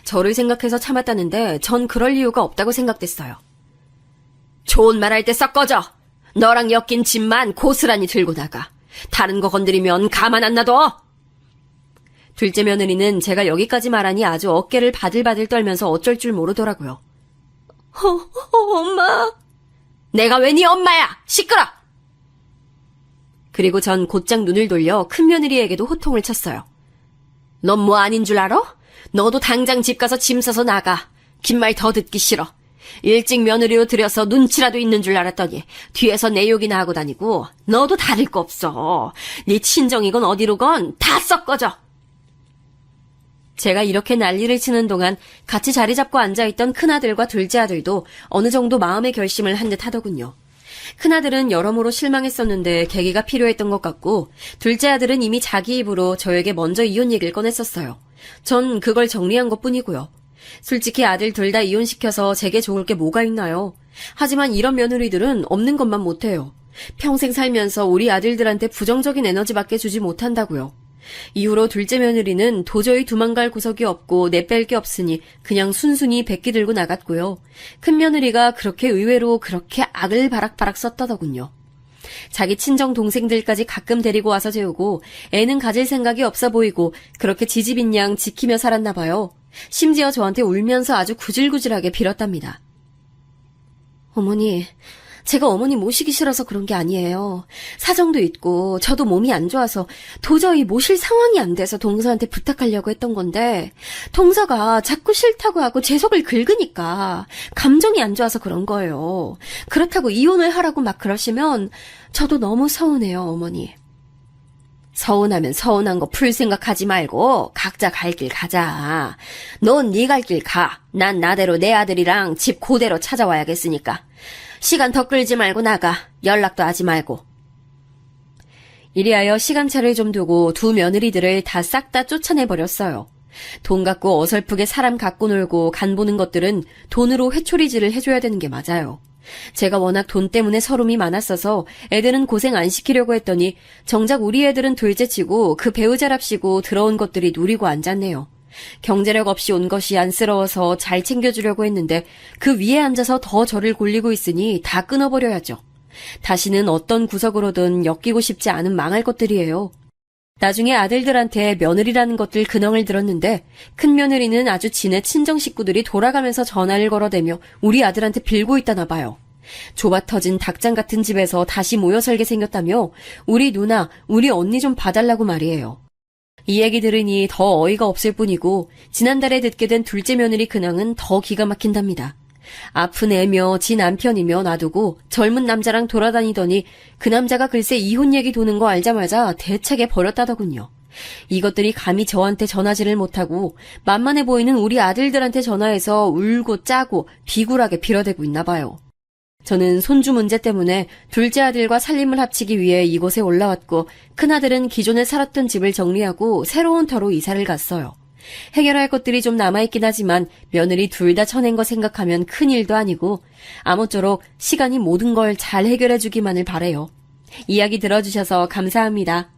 저를 생각해서 참았다는데 전 그럴 이유가 없다고 생각됐어요. 좋은 말 할 때 썩 꺼져. 너랑 엮인 짐만 고스란히 들고 나가. 다른 거 건드리면 가만 안 놔둬. 둘째 며느리는 제가 여기까지 말하니 아주 어깨를 바들바들 떨면서 어쩔 줄 모르더라고요. 엄마. 내가 왜 네 엄마야? 시끄러! 그리고 전 곧장 눈을 돌려 큰며느리에게도 호통을 쳤어요. 넌 뭐 아닌 줄 알아? 너도 당장 집 가서 짐 싸서 나가. 긴 말 더 듣기 싫어. 일찍 며느리로 들여서 눈치라도 있는 줄 알았더니 뒤에서 내 욕이나 하고 다니고 너도 다를 거 없어. 네 친정이건 어디로건 다 썩 꺼져. 제가 이렇게 난리를 치는 동안 같이 자리 잡고 앉아있던 큰아들과 둘째 아들도 어느 정도 마음의 결심을 한 듯 하더군요. 큰아들은 여러모로 실망했었는데 계기가 필요했던 것 같고 둘째 아들은 이미 자기 입으로 저에게 먼저 이혼 얘기를 꺼냈었어요. 전 그걸 정리한 것뿐이고요. 솔직히 아들 둘 다 이혼시켜서 제게 좋을 게 뭐가 있나요? 하지만 이런 며느리들은 없는 것만 못해요. 평생 살면서 우리 아들들한테 부정적인 에너지밖에 주지 못한다고요. 이후로 둘째 며느리는 도저히 도망갈 구석이 없고 내뺄 게 없으니 그냥 순순히 백기 들고 나갔고요. 큰 며느리가 그렇게 의외로 그렇게 악을 바락바락 썼다더군요. 자기 친정 동생들까지 가끔 데리고 와서 재우고 애는 가질 생각이 없어 보이고 그렇게 지집인 양 지키며 살았나 봐요. 심지어 저한테 울면서 아주 구질구질하게 빌었답니다. 어머니, 제가 어머니 모시기 싫어서 그런 게 아니에요. 사정도 있고 저도 몸이 안 좋아서 도저히 모실 상황이 안 돼서 동서한테 부탁하려고 했던 건데 동서가 자꾸 싫다고 하고 제 속을 긁으니까 감정이 안 좋아서 그런 거예요. 그렇다고 이혼을 하라고 막 그러시면 저도 너무 서운해요, 어머니. 서운하면 서운한 거 풀 생각하지 말고 각자 갈 길 가자. 넌 네 갈 길 가. 난 나대로 내 아들이랑 집 그대로 찾아와야겠으니까. 시간 더 끌지 말고 나가. 연락도 하지 말고. 이리하여 시간차를 좀 두고 두 며느리들을 다 싹 다 쫓아내버렸어요. 돈 갖고 어설프게 사람 갖고 놀고 간 보는 것들은 돈으로 회초리질을 해줘야 되는 게 맞아요. 제가 워낙 돈 때문에 서름이 많았어서 애들은 고생 안 시키려고 했더니 정작 우리 애들은 둘째치고 그 배우자랍시고 들어온 것들이 누리고 앉았네요. 경제력 없이 온 것이 안쓰러워서 잘 챙겨주려고 했는데 그 위에 앉아서 더 저를 골리고 있으니 다 끊어버려야죠. 다시는 어떤 구석으로든 엮이고 싶지 않은 망할 것들이에요. 나중에 아들들한테 며느리라는 것들 근황을 들었는데 큰 며느리는 아주 지네 친정 식구들이 돌아가면서 전화를 걸어대며 우리 아들한테 빌고 있다나 봐요. 좁아 터진 닭장 같은 집에서 다시 모여 살게 생겼다며 우리 누나, 우리 언니 좀 봐달라고 말이에요. 이 얘기 들으니 더 어이가 없을 뿐이고 지난달에 듣게 된 둘째 며느리 근황은 더 기가 막힌답니다. 아픈 애며 지 남편이며 놔두고 젊은 남자랑 돌아다니더니 그 남자가 글쎄 이혼 얘기 도는 거 알자마자 대차게 버렸다더군요. 이것들이 감히 저한테 전화질을 못하고 만만해 보이는 우리 아들들한테 전화해서 울고 짜고 비굴하게 빌어대고 있나 봐요. 저는 손주 문제 때문에 둘째 아들과 살림을 합치기 위해 이곳에 올라왔고 큰아들은 기존에 살았던 집을 정리하고 새로운 터로 이사를 갔어요. 해결할 것들이 좀 남아있긴 하지만 며느리 둘 다 쳐낸 거 생각하면 큰일도 아니고 아무쪼록 시간이 모든 걸 잘 해결해주기만을 바래요. 이야기 들어주셔서 감사합니다.